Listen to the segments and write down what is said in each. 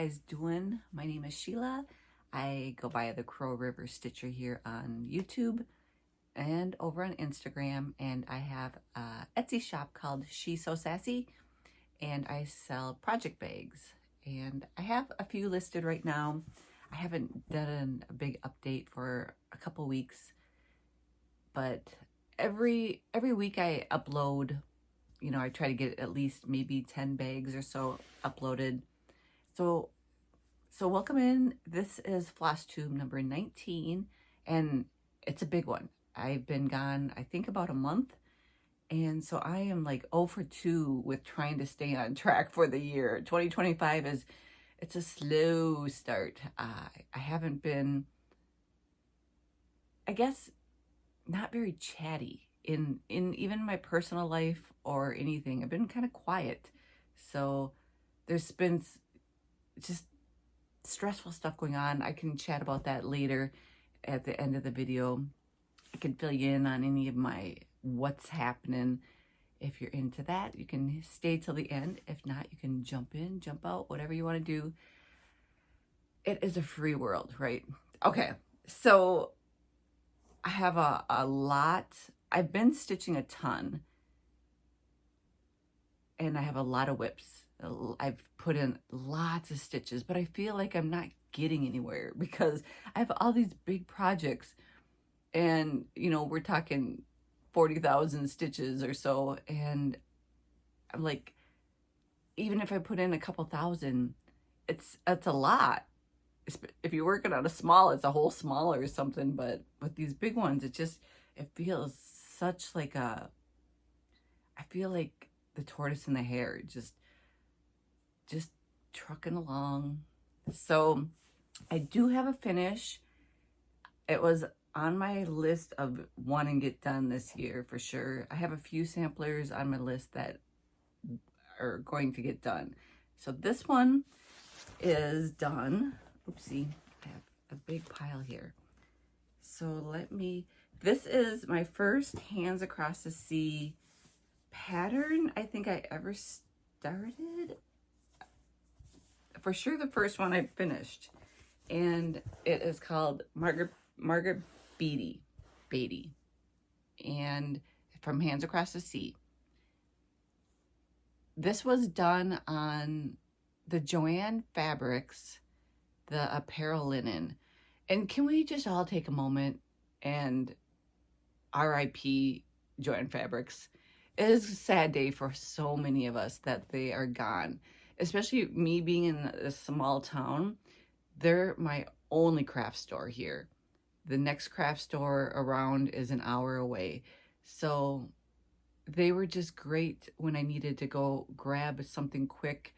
guys doing? My name is Sheila. I go by the Crow River Stitcher here on YouTube and over on Instagram, and I have a Etsy shop called She's So Sassy, and I sell project bags, and I have a few listed right now. I haven't done a big update for a couple weeks, but every week I upload. You know, I try to get at least maybe 10 bags or so uploaded. So welcome in. This is flosstube number 19, and it's a big one. I've been gone, I think, about a month, and so I am like 0 for 2 with trying to stay on track for the year. 2025 it's a slow start. I haven't been, I guess, not very chatty in even my personal life or anything. I've been kind of quiet. So there's been just stressful stuff going on. I can chat about that later at the end of the video. I can fill you in on any of my what's happening. If you're into that, you can stay till the end. If not, you can jump in, jump out, whatever you want to do. It is a free world, right? Okay, so I have a lot. I've been stitching a ton, and I have a lot of whips. I've put in lots of stitches, but I feel like I'm not getting anywhere because I have all these big projects, and you know, we're talking 40,000 stitches or so, and I'm like, even if I put in a couple thousand, it's a lot. If you're working on a small, it's a whole small or something, but with these big ones, it feels such like I feel like the tortoise and the hare, just trucking along. So I do have a finish. It was on my list of wanting to get done this year for sure. I have a few samplers on my list that are going to get done. So this one is done. Oopsie, I have a big pile here. So this is my first Hands Across the Sea pattern I think I ever started. For sure the first one I finished, and it is called Margaret Beattie, and from Hands Across the Sea. This was done on the Joann fabrics, the apparel linen. And can we just all take a moment and RIP Joann fabrics? It is a sad day for so many of us that they are gone. Especially me being in a small town, they're my only craft store here. The next craft store around is an hour away. So they were just great when I needed to go grab something quick,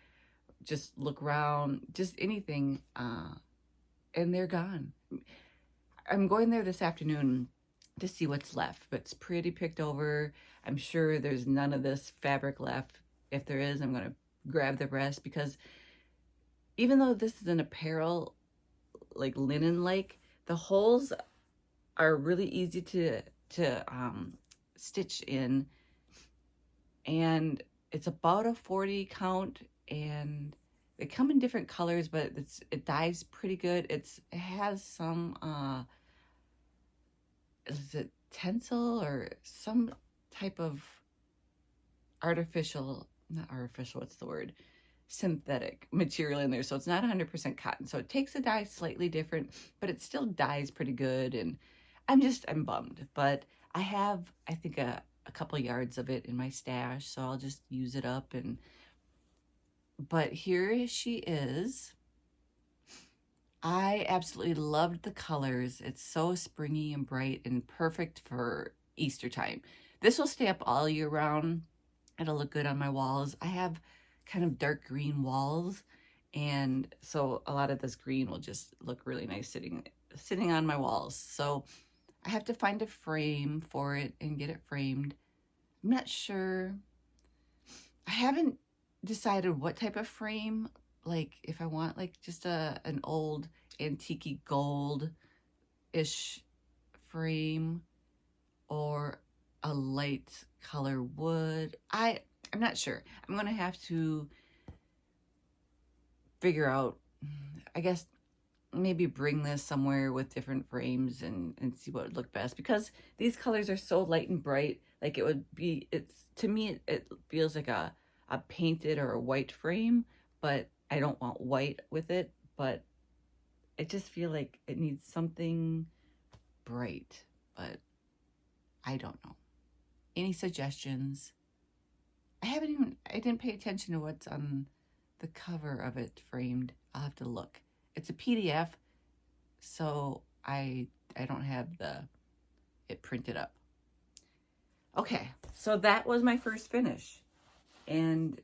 just look around, just anything, and they're gone. I'm going there this afternoon to see what's left, but it's pretty picked over. I'm sure there's none of this fabric left. If there is, I'm going to grab the rest, because even though this is an apparel, like linen-like, the holes are really easy to stitch in, and it's about a 40 count, and they come in different colors, but it dyes pretty good. It has some is it tencel or some type of synthetic material in there, so it's not 100% cotton, so it takes the dye slightly different, but it still dyes pretty good. And I'm bummed, but I have, I think, a couple yards of it in my stash, so I'll just use it up. But here she is. I absolutely loved the colors. It's so springy and bright and perfect for Easter time. This will stay up all year round. It'll look good on my walls. I have kind of dark green walls, and so a lot of this green will just look really nice sitting on my walls. So I have to find a frame for it and get it framed. I'm not sure. I haven't decided what type of frame, like if I want like just an old antique gold-ish frame or a light color wood. I'm not sure. I'm gonna have to figure out I guess maybe bring this somewhere with different frames and see what would look best, because these colors are so light and bright. Like it would be, it's, to me, it feels like a painted or a white frame, but I don't want white with it, but I just feel like it needs something bright, but I don't know. Any suggestions? I didn't pay attention to what's on the cover of it framed. I'll have to look. It's a PDF, so I don't have it printed up. Okay, so that was my first finish. And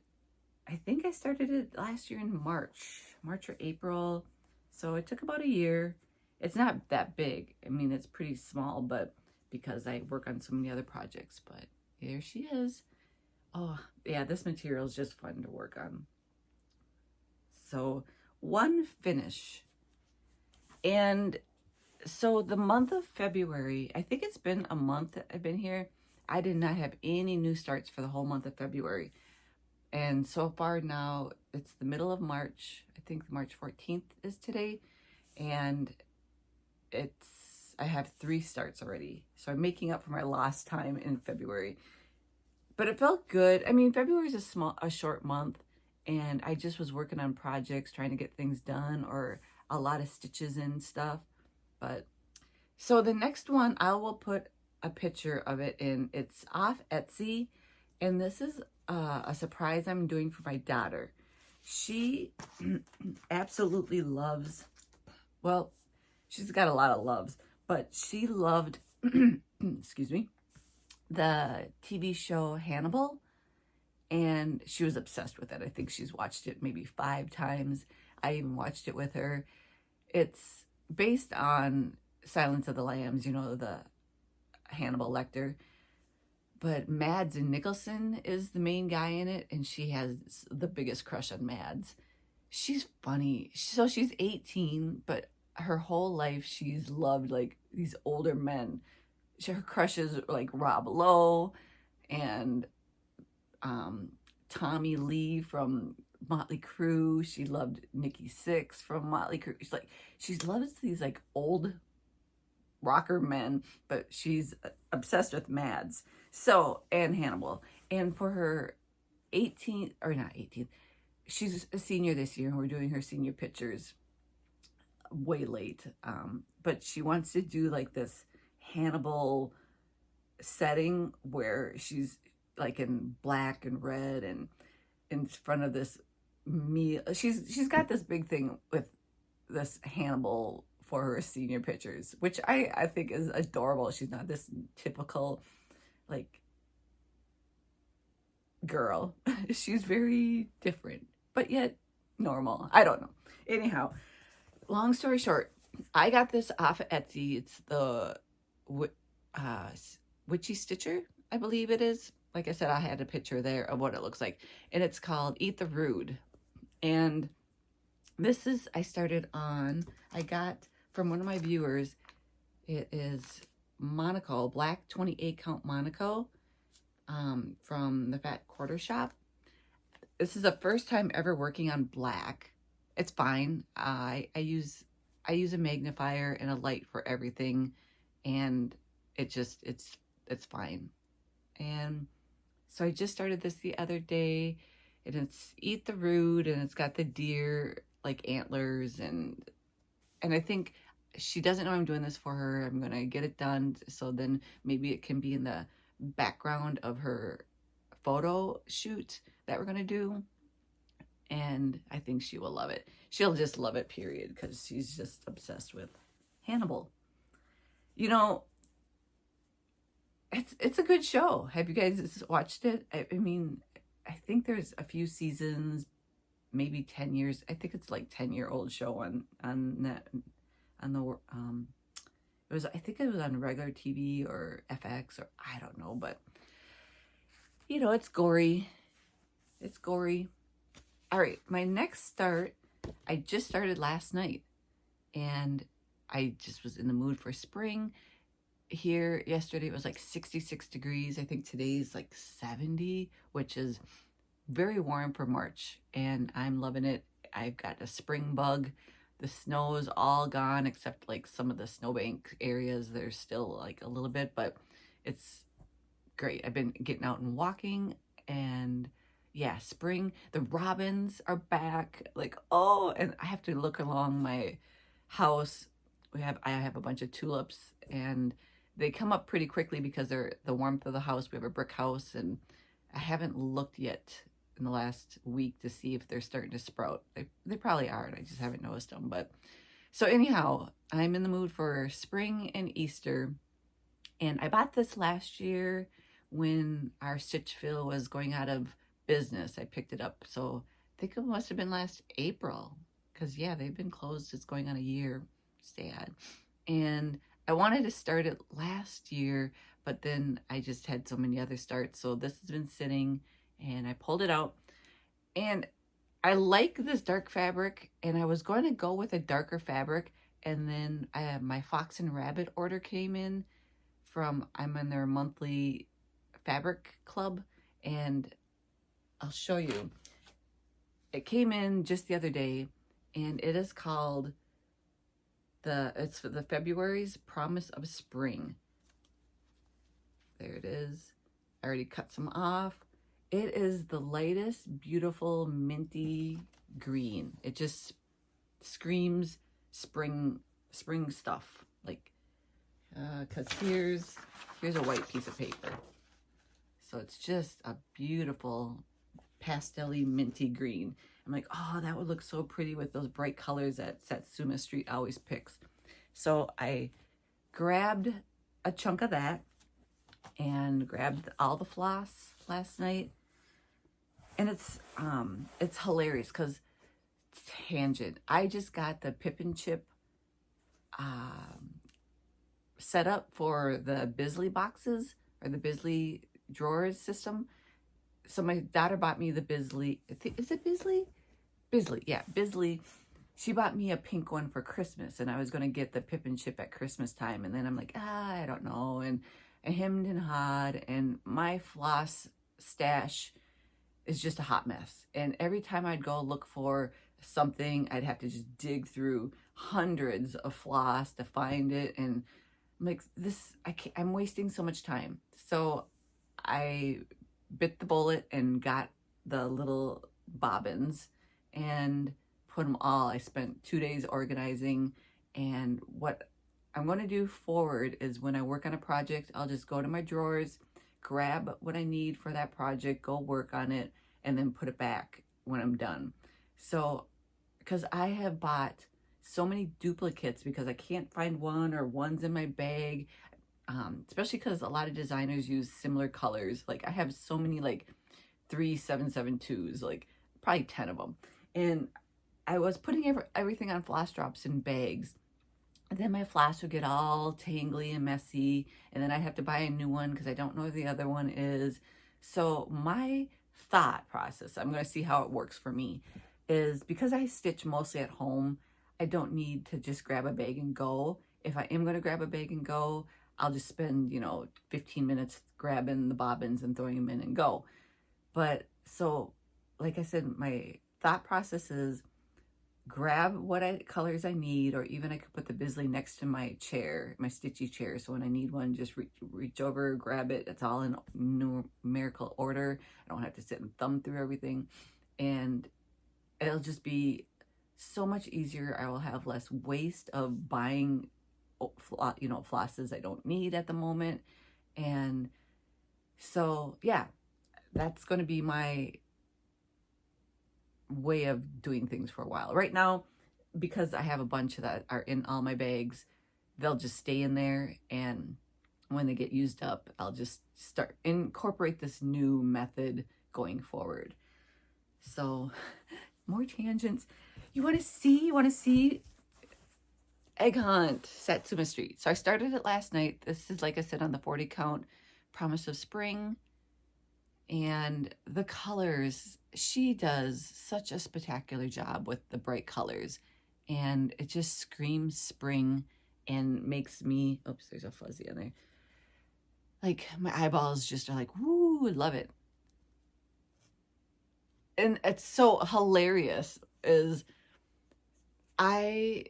I think I started it last year in March or April. So it took about a year. It's not that big. I mean, it's pretty small, but because I work on so many other projects, but there she is. Oh, yeah, this material is just fun to work on. So one finish. And so the month of February, I think it's been a month that I've been here. I did not have any new starts for the whole month of February. And so far now, it's the middle of March. I think March 14th is today. And I have 3 starts already. So I'm making up for my lost time in February. But it felt good. I mean, February is a short month. And I just was working on projects, trying to get things done, or a lot of stitches and stuff. But so the next one, I will put a picture of it in. It's off Etsy. And this is a surprise I'm doing for my daughter. She absolutely loves, well, she's got a lot of loves, but she loved, excuse me, the TV show Hannibal, and she was obsessed with it. I think she's watched it maybe 5 times. I even watched it with her. It's based on Silence of the Lambs, you know, the Hannibal Lecter. But Mads Nicholson is the main guy in it, and she has the biggest crush on Mads. She's funny. So she's 18, but her whole life she's loved like these older men. Her crushes like Rob Lowe and Tommy Lee from Motley Crue. She loved Nikki Sixx from Motley Crue. She loves these like old rocker men, but she's obsessed with Mads. So, and Hannibal. And for her 18th, or not 18th, she's a senior this year, and we're doing her senior pictures way late. But she wants to do like this Hannibal setting where she's like in black and red and in front of this meal. She's got this big thing with this Hannibal for her senior pictures, which I think is adorable. She's not this typical like girl. She's very different, but yet normal. I don't know. Anyhow, long story short, I got this off of Etsy. It's the Witchy Stitcher, I believe it is. Like I said, I had a picture there of what it looks like, and it's called Eat the Rude. And this is, I got from one of my viewers. It is Monaco, black 28 count Monaco, from the Fat Quarter Shop. This is the first time ever working on black. It's fine. I use a magnifier and a light for everything, and it's fine. And so I just started this the other day, and it's Eat the Rude, and it's got the deer like antlers, and I think she doesn't know I'm doing this for her. I'm gonna get it done so then maybe it can be in the background of her photo shoot that we're gonna do. And I think she will love it. She'll just love it, period, because she's just obsessed with Hannibal. You know, it's a good show. Have you guys watched it? I mean, I think there's a few seasons, maybe 10 years. I think it's like 10-year-old show on that, on the I think it was on regular TV or FX, or I don't know, but you know, it's gory. It's gory. All right, my next start, I just started last night, and I just was in the mood for spring. Here yesterday it was like 66 degrees. I think today's like 70, which is very warm for March, and I'm loving it. I've got a spring bug. The snow is all gone except like some of the snowbank areas. There's still like a little bit, but it's great. I've been getting out and walking, and yeah, spring. The robins are back. Like, oh, and I have to look along my house. I have a bunch of tulips, and they come up pretty quickly because they're the warmth of the house. We have a brick house, and I haven't looked yet in the last week to see if they're starting to sprout. They probably are, and I just haven't noticed them. But so anyhow, I'm in the mood for spring and Easter, and I bought this last year when our Stitch Fill was going out of business. I picked it up, so I think it must have been last April, because yeah, they've been closed. It's going on a year. Sad. And I wanted to start it last year, but then I just had so many other starts, so this has been sitting, and I pulled it out, and I like this dark fabric, and I was going to go with a darker fabric, and then my Fox and Rabbit order came in from, I'm in their monthly fabric club, and I'll show you. It came in just the other day, and it is called it's for the February's Promise of Spring. There it is. I already cut some off. It is the lightest, beautiful, minty green. It just screams spring stuff. Like, cause here's a white piece of paper. So it's just a beautiful pastel-y minty green. I'm like, oh, that would look so pretty with those bright colors that Satsuma Street always picks. So I grabbed a chunk of that and grabbed all the floss last night. And it's hilarious because tangent. I just got the Pip and Chip set up for the Bisley boxes, or the Bisley drawers system. So my daughter bought me the Bisley. Is it Bisley? Bisley, yeah, Bisley. She bought me a pink one for Christmas, and I was going to get the Pip and Chip at Christmas time. And then I'm like, I don't know. And I hemmed and hawed, and my floss stash is just a hot mess. And every time I'd go look for something, I'd have to just dig through hundreds of floss to find it. And I'm like, I'm wasting so much time. So I bit the bullet and got the little bobbins and put them all. I spent 2 days organizing, and what I'm going to do forward is when I work on a project, I'll just go to my drawers, grab what I need for that project, go work on it, and then put it back when I'm done. So, because I have bought so many duplicates because I can't find one, or one's in my bag, especially because a lot of designers use similar colors. Like I have so many like 3772s, like probably 10 of them. And I was putting everything on floss drops in bags. And then my floss would get all tangly and messy. And then I have to buy a new one because I don't know where the other one is. So my thought process, I'm going to see how it works for me, is because I stitch mostly at home, I don't need to just grab a bag and go. If I am going to grab a bag and go, I'll just spend, 15 minutes grabbing the bobbins and throwing them in and go. But so, like I said, my thought process is grab what colors I need, or even I could put the Bisley next to my chair, my stitchy chair. So when I need one, just reach over, grab it. It's all in numerical order. I don't have to sit and thumb through everything. And it'll just be so much easier. I will have less waste of buying flosses I don't need at the moment. And so yeah, that's going to be my way of doing things for a while. Right now, because I have a bunch that are in all my bags, they'll just stay in there, and when they get used up, I'll just incorporate this new method going forward. So more tangents. You want to see Egg Hunt, Satsuma Street. So I started it last night. This is, like I said, on the 40 count, Promise of Spring. And the colors, she does such a spectacular job with the bright colors. And it just screams spring and makes me, oops, there's a fuzzy on there. Like, my eyeballs just are like, woo, love it. And it's so hilarious. is I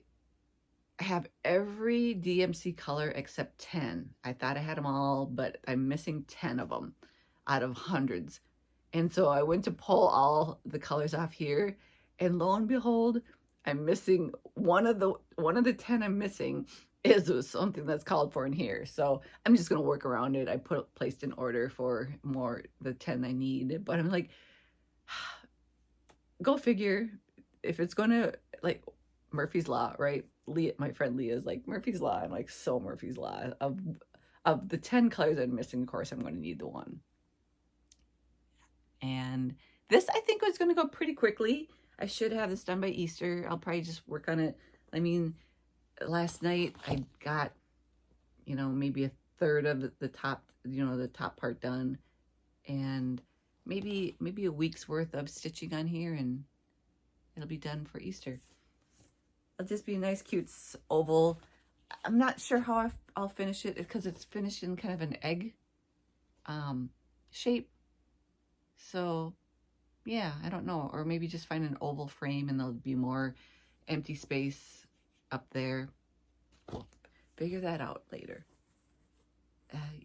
have every DMC color except 10. I thought I had them all, but I'm missing 10 of them out of hundreds. And so I went to pull all the colors off here, and lo and behold, I'm missing one of the 10 I'm missing is something that's called for in here. So I'm just gonna work around it. I placed an order for the 10 I need, but I'm like, go figure. If it's gonna, like, Murphy's Law, right? Leah, my friend Leah, is like, Murphy's Law. I'm like, so Murphy's Law. Of the 10 colors I'm missing, of course, I'm going to need the one. And this, I think, is going to go pretty quickly. I should have this done by Easter. I'll probably just work on it. I mean, last night I got, maybe a third of the top, the top part done. And maybe a week's worth of stitching on here, and it'll be done for Easter. It'll just be a nice, cute oval. I'm not sure how I'll finish it because it's finished in kind of an egg shape. So, yeah, I don't know. Or maybe just find an oval frame and there'll be more empty space up there. We'll figure that out later.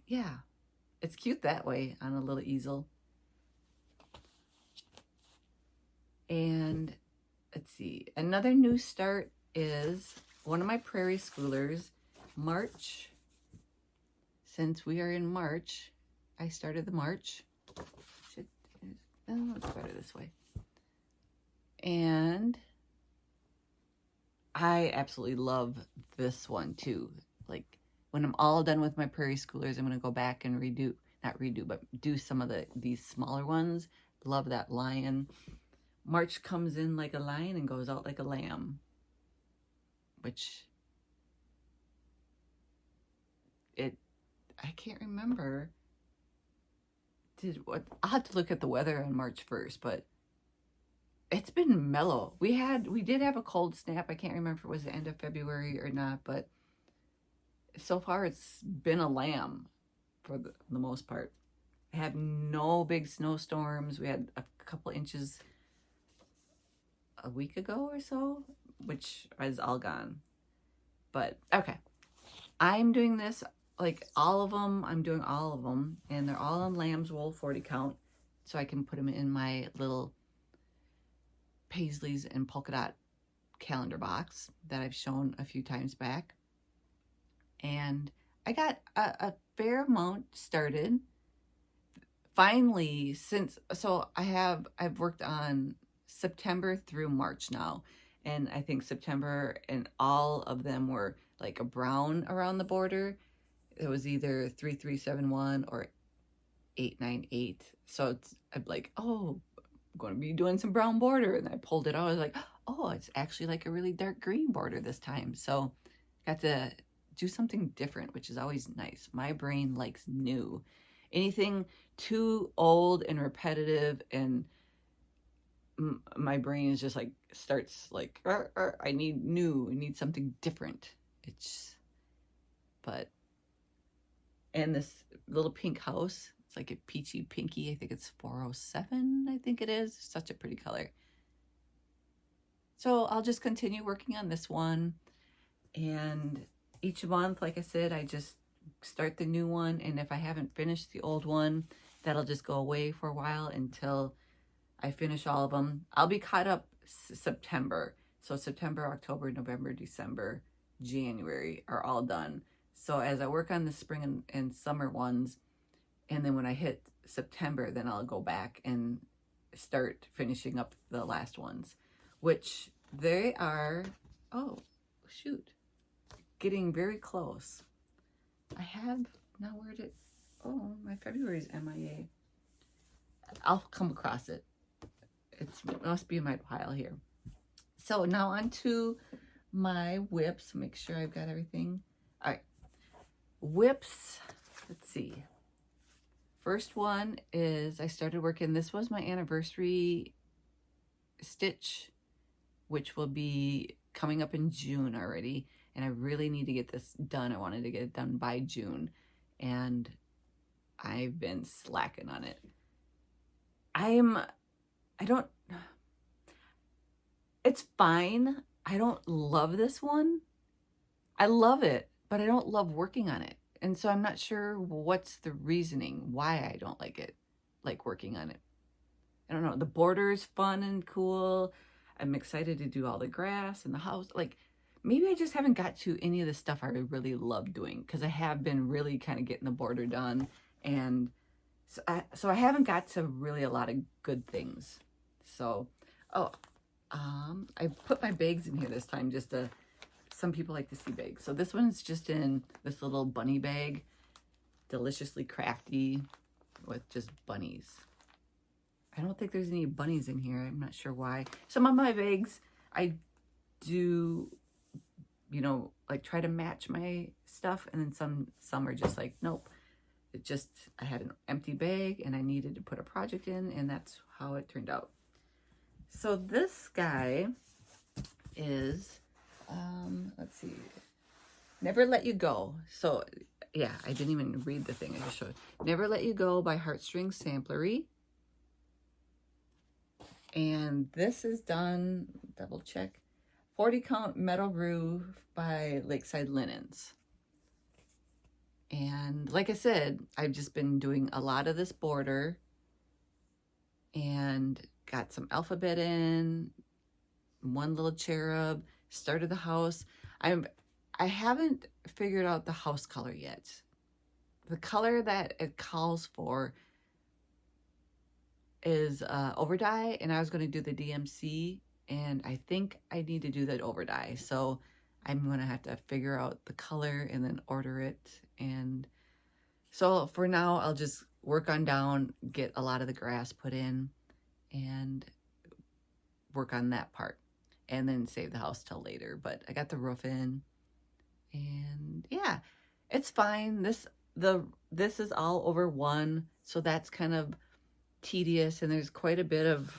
Yeah, it's cute that way on a little easel. And let's see, another new start is one of my prairie schoolers, March. Since we are in March, I started the March. Let's better this way. And I absolutely love this one too. Like, when I'm all done with my prairie schoolers, I'm going to go back and do some of these smaller ones. Love that lion. March comes in like a lion and goes out like a lamb, which I can't remember. I'll have to look at the weather on March 1st, but it's been mellow. We did have a cold snap. I can't remember if it was the end of February or not, but so far it's been a lamb for the most part. I had no big snowstorms. We had a couple inches a week ago or so, which is all gone. But okay, I'm doing this, like, all of them. I'm doing all of them, and they're all in lamb's wool 40 count, so I can put them in my little paisleys and polka dot calendar box that I've shown a few times back. And I got a fair amount started finally, I've worked on September through March now, and I think September and all of them were like a brown around the border. It was either 3371 or 898. So I'm like, oh, I'm going to be doing some brown border, and I pulled it out. I was like, oh, it's actually like a really dark green border this time. So got to do something different, which is always nice. My brain likes new. Anything too old and repetitive, and my brain is just like, starts like, I need new, I need something different. And this little pink house, it's like a peachy pinky. I think it's 407, I think it is. Such a pretty color. So I'll just continue working on this one. And each month, like I said, I just start the new one. And if I haven't finished the old one, that'll just go away for a while until I finish all of them. I'll be caught up September. So September, October, November, December, January are all done. So as I work on the spring and summer ones, and then when I hit September, then I'll go back and start finishing up the last ones, which they are, oh, shoot, getting very close. I have, now where did, oh, my February's MIA. I'll come across it. It must be in my pile here. So now on to my whips. Make sure I've got everything. All right. Whips. Let's see. First one is I started working. This was my anniversary stitch, which will be coming up in June already. And I really need to get this done. I wanted to get it done by June. And I've been slacking on it. it's fine. I don't love this one. I love it, but I don't love working on it. And so I'm not sure what's the reasoning why I don't like working on it. I don't know. The border is fun and cool. I'm excited to do all the grass and the house. Like, maybe I just haven't got to any of the stuff I really love doing, because I have been really kind of getting the border done. And so I haven't got to really a lot of good things. So, I put my bags in here this time just to, some people like to see bags. So this one's just in this little bunny bag, deliciously crafty with just bunnies. I don't think there's any bunnies in here. I'm not sure why. Some of my bags, I do, you know, like try to match my stuff. And then some are just like, nope. It just, I had an empty bag and I needed to put a project in, and that's how it turned out. So this guy is, let's see, Never Let You Go. So yeah, I didn't even read the thing I just showed. Never Let You Go by Heartstring Samplery. And this is done, double check, 40 count metal roof by Lakeside Linens. And like I said, I've just been doing a lot of this border and got some alphabet in, one little cherub, started the house. I haven't figured out the house color yet. The color that it calls for is overdye, and I was going to do the DMC, and I think I need to do that overdye. So I'm going to have to figure out the color and then order it. And so for now, I'll just work on down, get a lot of the grass put in, and work on that part, and then save the house till later. But I got the roof in, and yeah, it's fine. This is all over one, so that's kind of tedious, and there's quite a bit of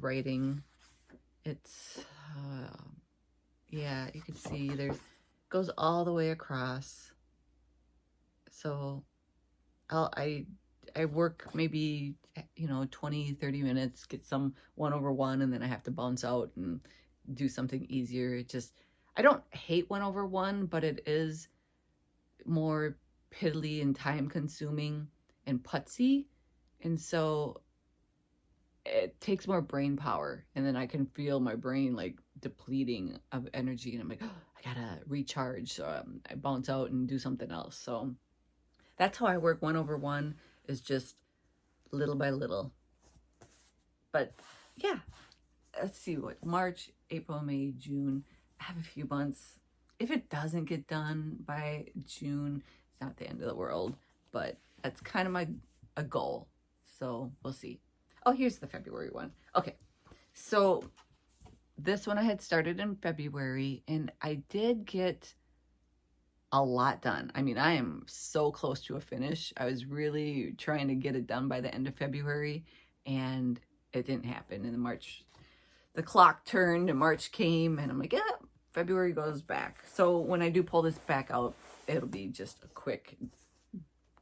writing. It's yeah, you can see goes all the way across. So I work maybe, you know, 20-30 minutes, get some 1/1, and then I have to bounce out and do something easier. It just, I don't hate 1/1, but it is more piddly and time consuming and putsy, and so it takes more brain power, and then I can feel my brain like depleting of energy, and I'm like, oh, I gotta recharge. So I bounce out and do something else. So that's how I work 1/1, is just little by little. But yeah, let's see, what, March, April, May, June. I have a few months. If it doesn't get done by June, it's not the end of the world, but that's kind of a goal. So we'll see. Oh, here's the February one. Okay, so this one I had started in February, and I did get a lot done. I mean, I am so close to a finish. I was really trying to get it done by the end of February, and it didn't happen. And in March, the clock turned and March came, and I'm like, yeah, February goes back. So when I do pull this back out, it'll be just a quick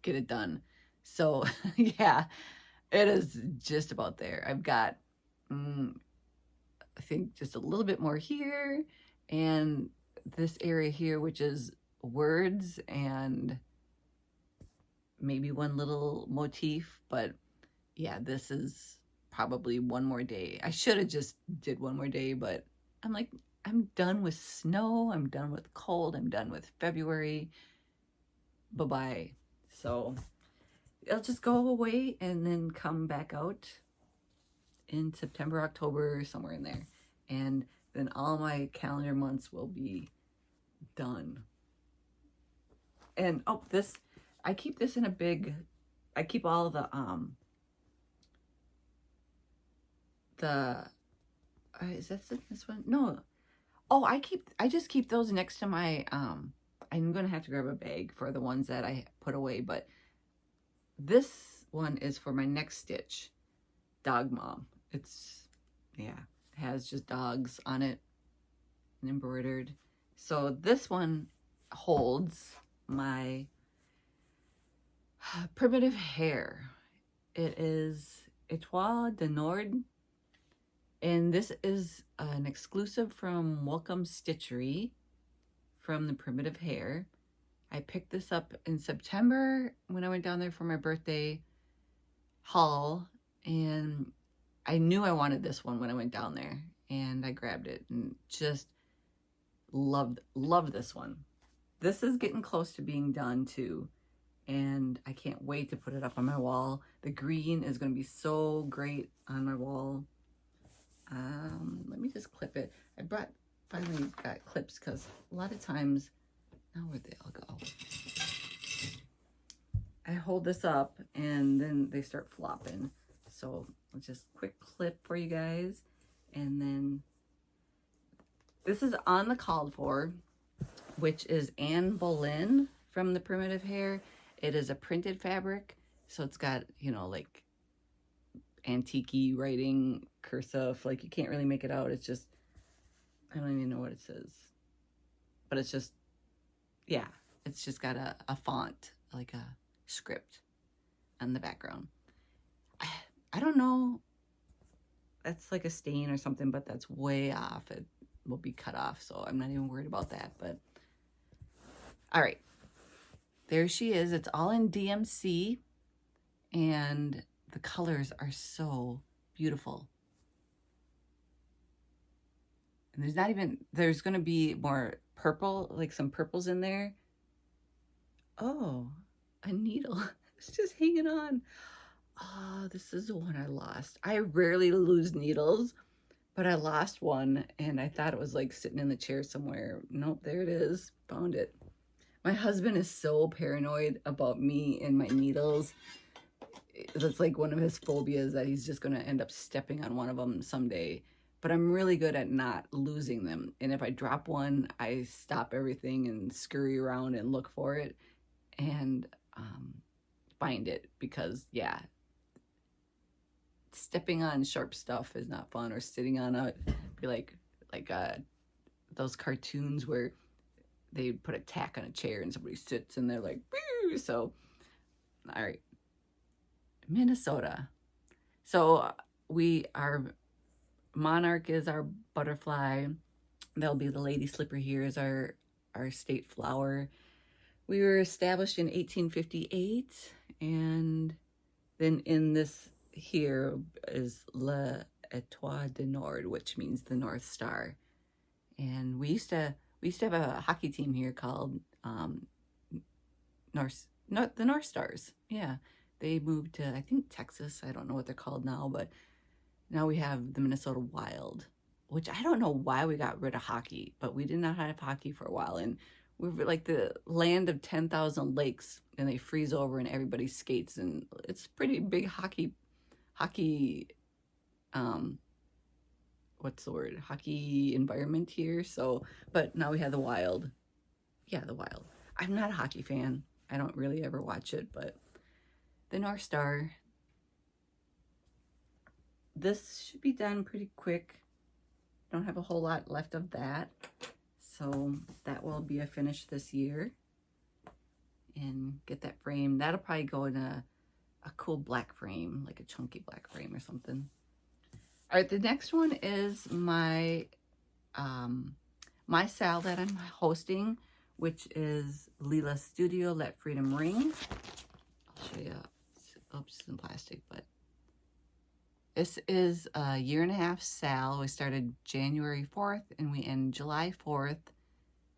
get it done. So yeah, it is just about there. I've got, I think, just a little bit more here, and this area here, which is words and maybe one little motif. But yeah, this is probably one more day. I should have just did one more day, but I'm like, I'm done with snow, I'm done with cold, I'm done with February. Bye-bye. So it'll just go away and then come back out in September, October, somewhere in there. And then all my calendar months will be done. And oh, this, I keep this in a big, I keep all the is that this one? No. Oh, I just keep those next to my, I'm gonna have to grab a bag for the ones that I put away, but this one is for my next stitch, Dog Mom. It's, yeah, it has just dogs on it and embroidered. So this one holds my primitive hare. It is Etoile de Nord, And this is an exclusive from Welcome Stitchery from the Primitive Hare. I picked this up in September when I went down there for my birthday haul, and I knew I wanted this one when I went down there, and I grabbed it and just loved this one. This is getting close to being done too, and I can't wait to put it up on my wall. The green is going to be so great on my wall. Let me just clip it. Finally got clips because a lot of times, now where'd they all go? I hold this up and then they start flopping. So I'll just quick clip for you guys. And then this is on the called for, which is Anne Boleyn from the Primitive Hare. It is a printed fabric. So it's got, you know, like antique-y writing, cursive, like you can't really make it out. It's just, I don't even know what it says, but it's just, yeah, it's just got a font, like a script on the background. I don't know, that's like a stain or something, but that's way off. It will be cut off, so I'm not even worried about that. But all right, there she is. It's all in DMC, and the colors are so beautiful. And there's going to be more purple, like some purples in there. Oh, a needle. It's just hanging on. Oh, this is the one I lost. I rarely lose needles, but I lost one and I thought it was like sitting in the chair somewhere. Nope, there it is. Found it. My husband is so paranoid about me and my needles. That's like one of his phobias, that he's just going to end up stepping on one of them someday. But I'm really good at not losing them. And if I drop one, I stop everything and scurry around and look for it and find it, because, yeah, stepping on sharp stuff is not fun, or sitting on a, be like those cartoons where they put a tack on a chair and somebody sits and they're like, boo! So, all right. Minnesota. So our monarch is our butterfly. There'll be the lady slipper here is our state flower. We were established in 1858, and then in this here is Etoile du Nord, which means the North Star. And we used to have a hockey team here called the North Stars. Yeah. They moved to, I think, Texas. I don't know what they're called now, but now we have the Minnesota Wild, which I don't know why we got rid of hockey, but we did not have hockey for a while. And we were like the land of 10,000 lakes, and they freeze over and everybody skates. And it's pretty big hockey, what's the word? Hockey environment here. So, but now we have the Wild. Yeah, the Wild. I'm not a hockey fan. I don't really ever watch it, but the North Star. This should be done pretty quick. Don't have a whole lot left of that. So that will be a finish this year. And get that frame. That'll probably go in a cool black frame, like a chunky black frame or something. All right, the next one is my sal that I'm hosting, which is Lila Studio Let Freedom Ring. I'll show you. Oops, it's in plastic, but this is a 1.5-year sal. We started January 4th and we end July 4th,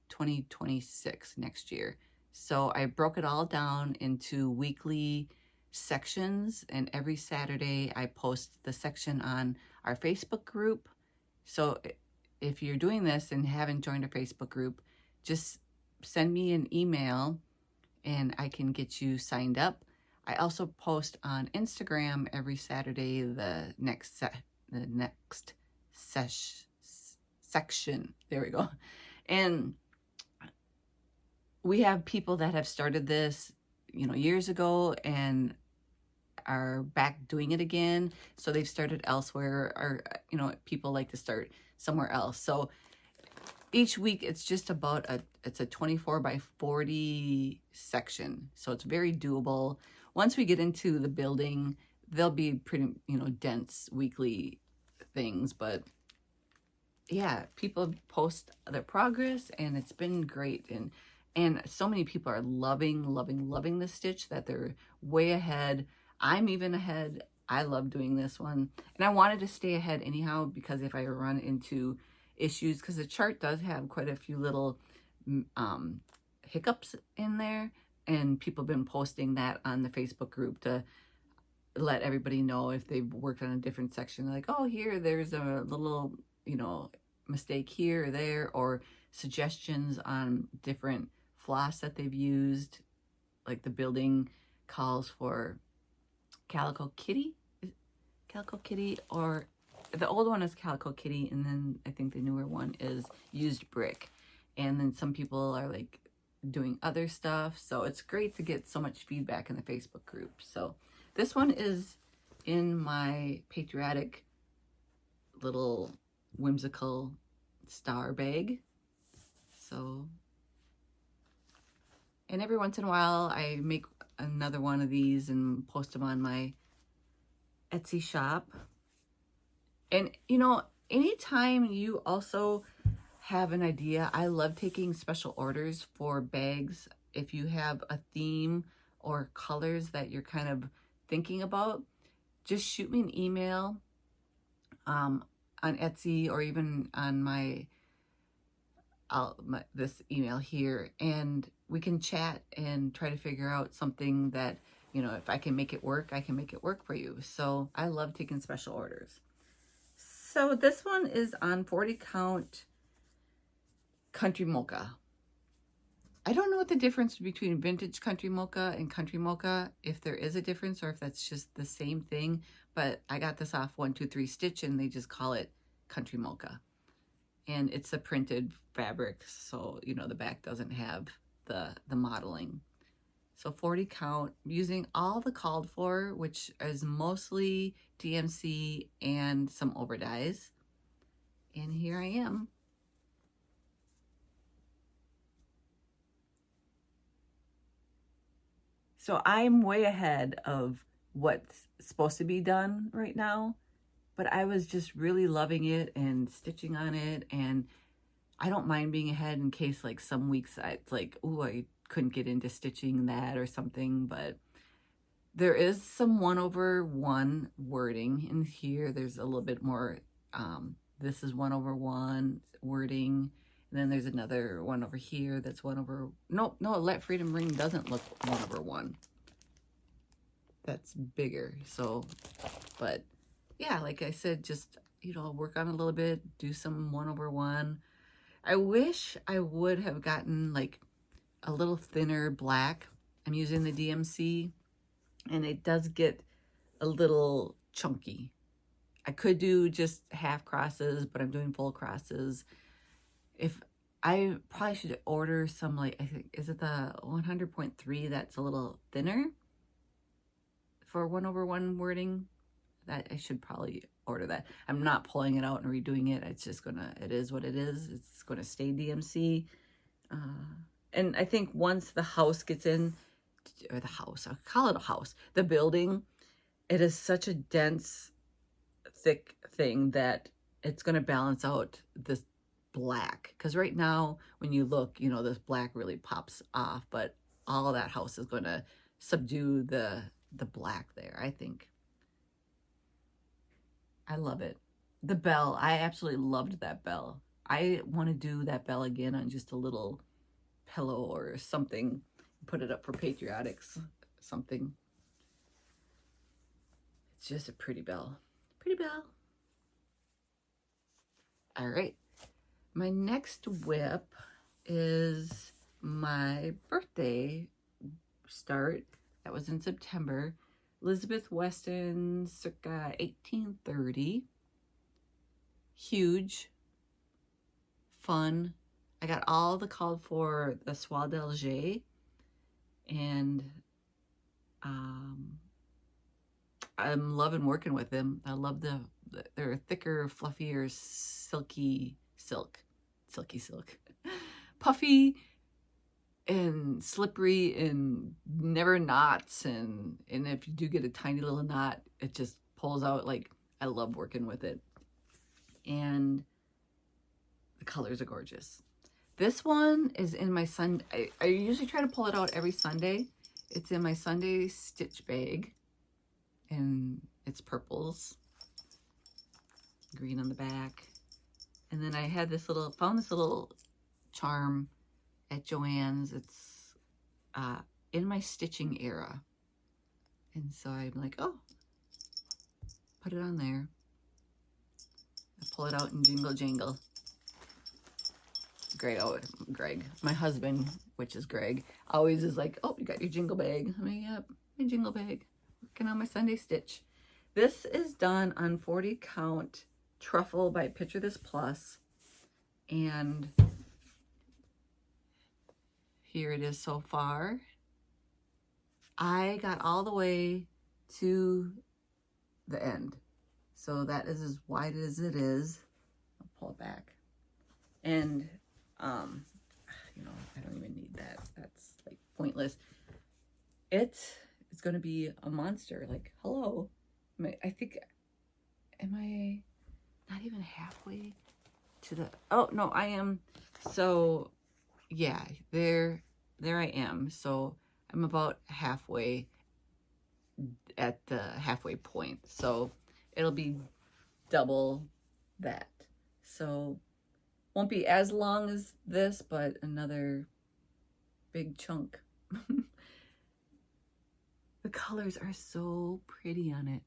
2026 next year. So I broke it all down into weekly sections, and every Saturday I post the section on our Facebook group. So if you're doing this and haven't joined our Facebook group, just send me an email and I can get you signed up. I also post on Instagram every Saturday the next section. There we go. And we have people that have started this, years ago and are back doing it again. So they've started elsewhere, or, people like to start somewhere else. So each week it's just about it's a 24 by 40 section. So it's very doable. Once we get into the building, there'll be pretty, dense weekly things, but yeah, people post their progress and it's been great. And so many people are loving this stitch that they're way ahead. I'm even ahead. I love doing this one. And I wanted to stay ahead anyhow, because if I run into issues, because the chart does have quite a few little hiccups in there, and people have been posting that on the Facebook group to let everybody know if they've worked on a different section. Like, oh, here, there's a little, you know, mistake here or there, or suggestions on different floss that they've used. Like the building calls for Calico Kitty, or the old one is Calico Kitty, and then I think the newer one is used brick. And then some people are like doing other stuff, so it's great to get so much feedback in the Facebook group. So this one is in my patriotic little whimsical star bag. So, and every once in a while I make another one of these and post them on my Etsy shop. And you know, anytime you also have an idea, I love taking special orders for bags. If you have a theme or colors that you're kind of thinking about, just shoot me an email on Etsy, or even on this email here, and we can chat and try to figure out something that, you know, if I can make it work, I can make it work for you. So I love taking special orders. So this one is on 40 count country mocha. I don't know what the difference between vintage country mocha and country mocha, if there is a difference or if that's just the same thing, but I got this off 123 Stitch and they just call it country mocha. And it's a printed fabric, so you know the back doesn't have the modeling. So 40 count, using all the called for, which is mostly DMC and some overdyes. And here I am. So I'm way ahead of what's supposed to be done right now, but I was just really loving it and stitching on it. And I don't mind being ahead in case like some weeks it's like, oh, I couldn't get into stitching that or something, but there is some 1/1 wording in here. There's a little bit more, this is 1/1 wording. And then there's another one over here that's no, Let Freedom Ring doesn't look 1/1. That's bigger. So, but yeah, like I said, just, you know, work on a little bit, do some 1/1. I wish I would have gotten like a little thinner black. I'm using the DMC and it does get a little chunky. I could do just half crosses, but I'm doing full crosses. If I probably should order some, like, I think, is it the 100.3 that's a little thinner for 1/1 wording? That I should probably order that. I'm not pulling it out and redoing it. It's just gonna, it is what it is. It's gonna stay DMC. And I think once the house gets in, or the house, I'll call it a house, the building, it is such a dense, thick thing that it's gonna balance out this black. Because right now, when you look, you know, this black really pops off, but all of that house is gonna subdue the black there, I think. I love it. The bell, I absolutely loved that bell. I want to do that bell again on just a little pillow or something. Put it up for patriotics, something. It's just a pretty bell. Pretty bell. All right. My next whip is my birthday start. That was in September. Elizabeth Weston, circa 1830. Huge. Fun. I got all the called for the Soie d'Alger. And I'm loving working with them. I love they're thicker, fluffier, silky silk. Puffy and slippery and never knots, and if you do get a tiny little knot, it just pulls out. Like, I love working with it. and the colors are gorgeous. This one is in my I usually try to pull it out every Sunday. It's in my Sunday stitch bag, and it's purples, green on the back. And then I had this found this little charm at Joann's. It's in my stitching era. And so I'm like, oh, put it on there. I pull it out and jingle jangle. Greg, my husband, which is Greg, always is like, oh, you got your jingle bag. I'm like, yep, my jingle bag. Working on my Sunday stitch. This is done on 40 count truffle by Picture This Plus. And here it is so far. I got all the way to the end. So that is as wide as it is. I'll pull it back. And you know, I don't even need that. That's like pointless. It's going to be a monster. Like, hello. I think, am I not even halfway to the, oh no, I am. So yeah, there I am. So I'm about halfway at the halfway point. So it'll be double that. So won't be as long as this, but another big chunk. The colors are so pretty on it.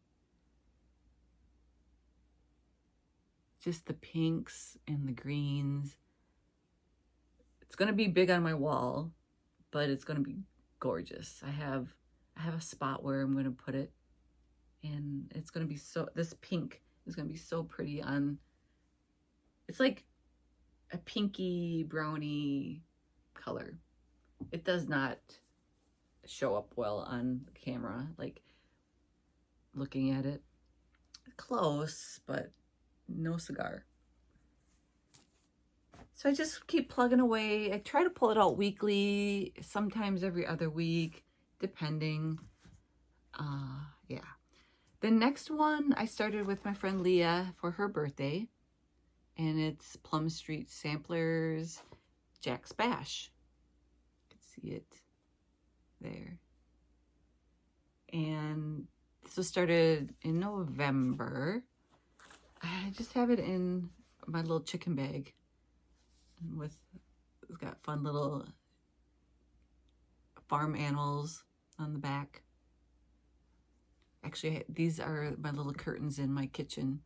Just the pinks and the greens. It's going to be big on my wall, but it's going to be gorgeous. I have a spot where I'm going to put it, and it's going to be so, this pink is going to be so pretty on, it's like a pinky brownie color. It does not show up well on camera, like looking at it. Close, but no cigar. So I just keep plugging away. I try to pull it out weekly, sometimes every other week, depending. Yeah. The next one I started with my friend Lila for her birthday, and it's Plum Street Samplers Jack's Bash. You can see it there. And this was started in November. I just have it in my little chicken bag. With, it's got fun little farm animals on the back. Actually, these are my little curtains in my kitchen.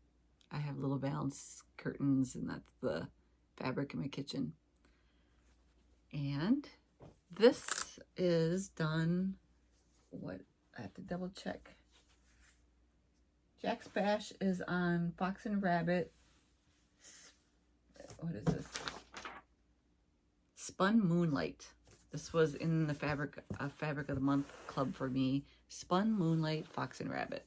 I have little valance curtains, and that's the fabric in my kitchen. And this is done, what, I have to double check. Jack's Bash is on Fox and Rabbit. What is this? Spun Moonlight. This was in the fabric of the month club for me. Spun Moonlight, Fox and Rabbit.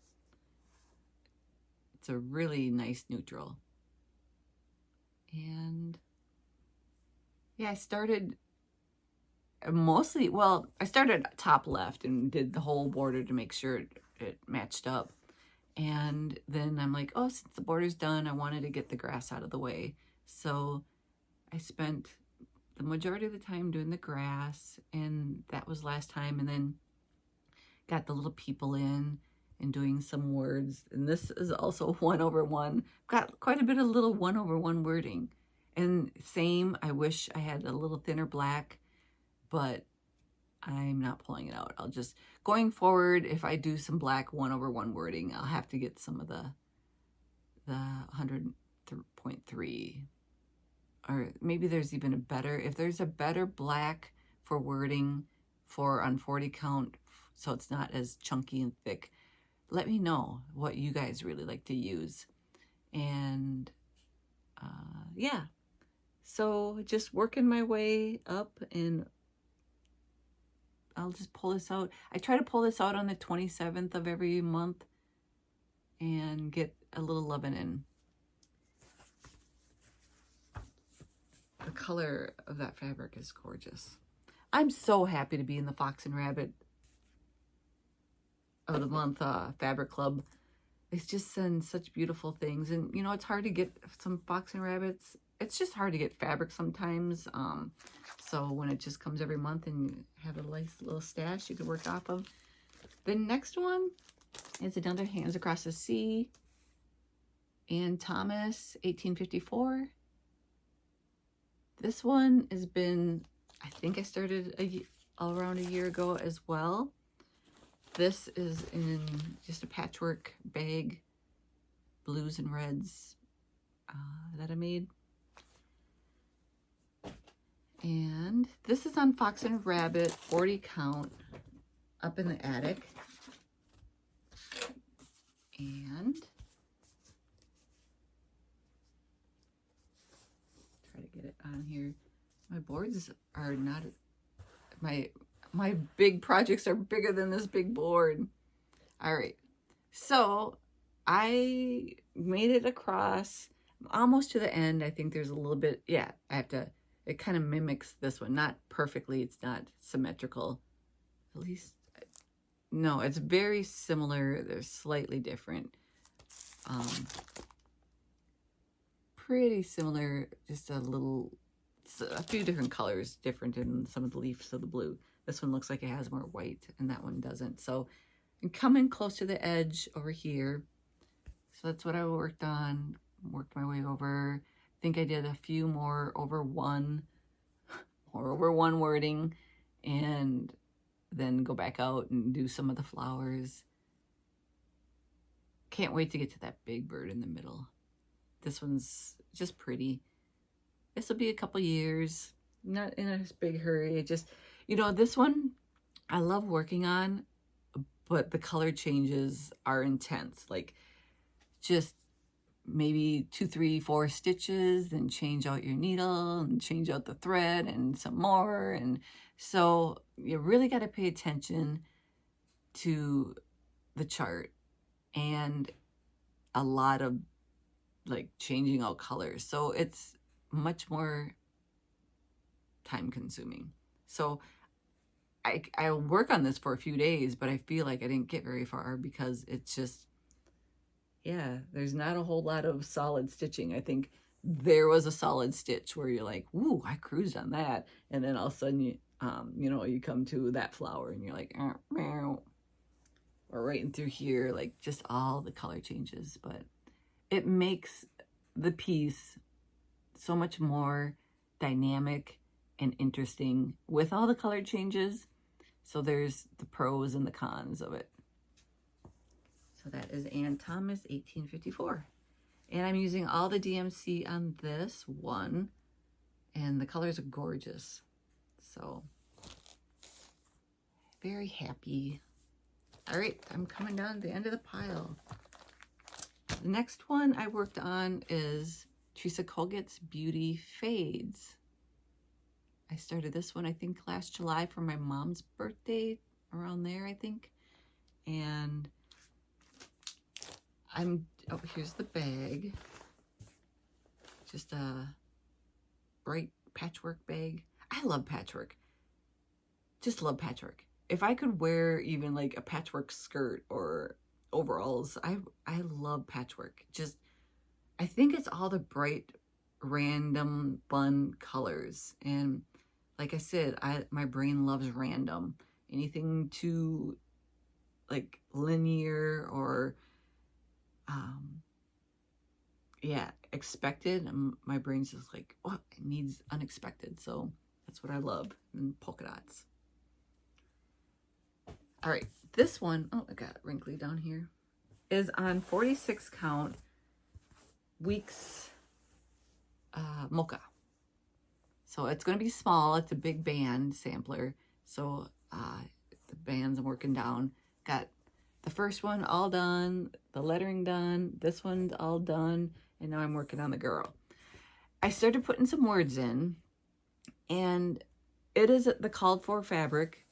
It's a really nice neutral. And yeah, I started mostly, well, I started top left and did the whole border to make sure it matched up. And then I'm like, oh, since the border's done, I wanted to get the grass out of the way. So I spent the majority of the time doing the grass, and that was last time. And then got the little people in and doing some words. And this is also 1/1. Got quite a bit of little 1/1 wording. And same, I wish I had a little thinner black, but I'm not pulling it out. I'll just, going forward, if I do some black 1/1 wording, I'll have to get some of the 100.3. Or maybe there's even a better, if there's a better black for wording for on 40 count, so it's not as chunky and thick, let me know what you guys really like to use. And yeah, so just working my way up, and I'll just pull this out. I try to pull this out on the 27th of every month and get a little loving in. The color of that fabric is gorgeous. I'm so happy to be in the Fox and Rabbit of the Month Fabric Club. They just send such beautiful things. And, you know, it's hard to get some fox and rabbits. It's just hard to get fabric sometimes. So when it just comes every month and you have a nice little stash you can work off of. The next one is another Hands Across the Sea. Ann Thomas, 1854. This one has been, I think I started around a year ago as well. This is in just a patchwork bag, blues and reds that I made. And this is on Fox and Rabbit, 40 count, up in the attic. And try to get it on here. My boards are not, my big projects are bigger than this big board. All right, so I made it across almost to the end. I think there's a little bit, yeah, I have to, it kind of mimics this one, not perfectly, it's not symmetrical, at least, no, it's very similar, they're slightly different. Pretty similar, just a few different colors different in some of the leaves of the blue. This one looks like it has more white and that one doesn't. So I'm coming close to the edge over here. So that's what I worked on, worked my way over. I think I did a few more over one wording, and then go back out and do some of the flowers. Can't wait to get to that big bird in the middle. This one's just pretty. This will be a couple years, not in a big hurry. Just, you know, this one I love working on, but the color changes are intense. Like just maybe 2, 3, 4 stitches, then change out your needle and change out the thread and some more. And so you really got to pay attention to the chart and a lot of like changing out colors. So it's much more time consuming. So I work on this for a few days, but I feel like I didn't get very far because it's just, yeah, there's not a whole lot of solid stitching. I think there was a solid stitch where you're like, ooh, I cruised on that. And then all of a sudden, you know, you come to that flower and you're like, meow. Or right in through here, like just all the color changes. But it makes the piece so much more dynamic and interesting with all the color changes. So there's the pros and the cons of it. So that is Ann Thomas, 1854. And I'm using all the DMC on this one. And the colors are gorgeous. So, very happy. All right, I'm coming down to the end of the pile. The next one I worked on is Teresa Kogut's Beauty Fades. I started this one, I think, last July for my mom's birthday, around there, I think. And oh, here's the bag. Just a bright patchwork bag. I love patchwork. Just love patchwork. If I could wear even like a patchwork skirt or overalls, I love patchwork. Just, I think it's all the bright, random, fun colors. And like I said, my brain loves random. Anything too like linear or yeah, expected, and my brain's just like, oh, it needs unexpected. So that's what I love, and polka dots. All right, this one, oh, I got wrinkly down here, is on 46 count Weeks Mocha. So it's going to be small. It's a big band sampler. So the bands I'm working down, got the first one all done, the lettering done, this one's all done, and now I'm working on the girl. I started putting some words in, and it is the called for fabric.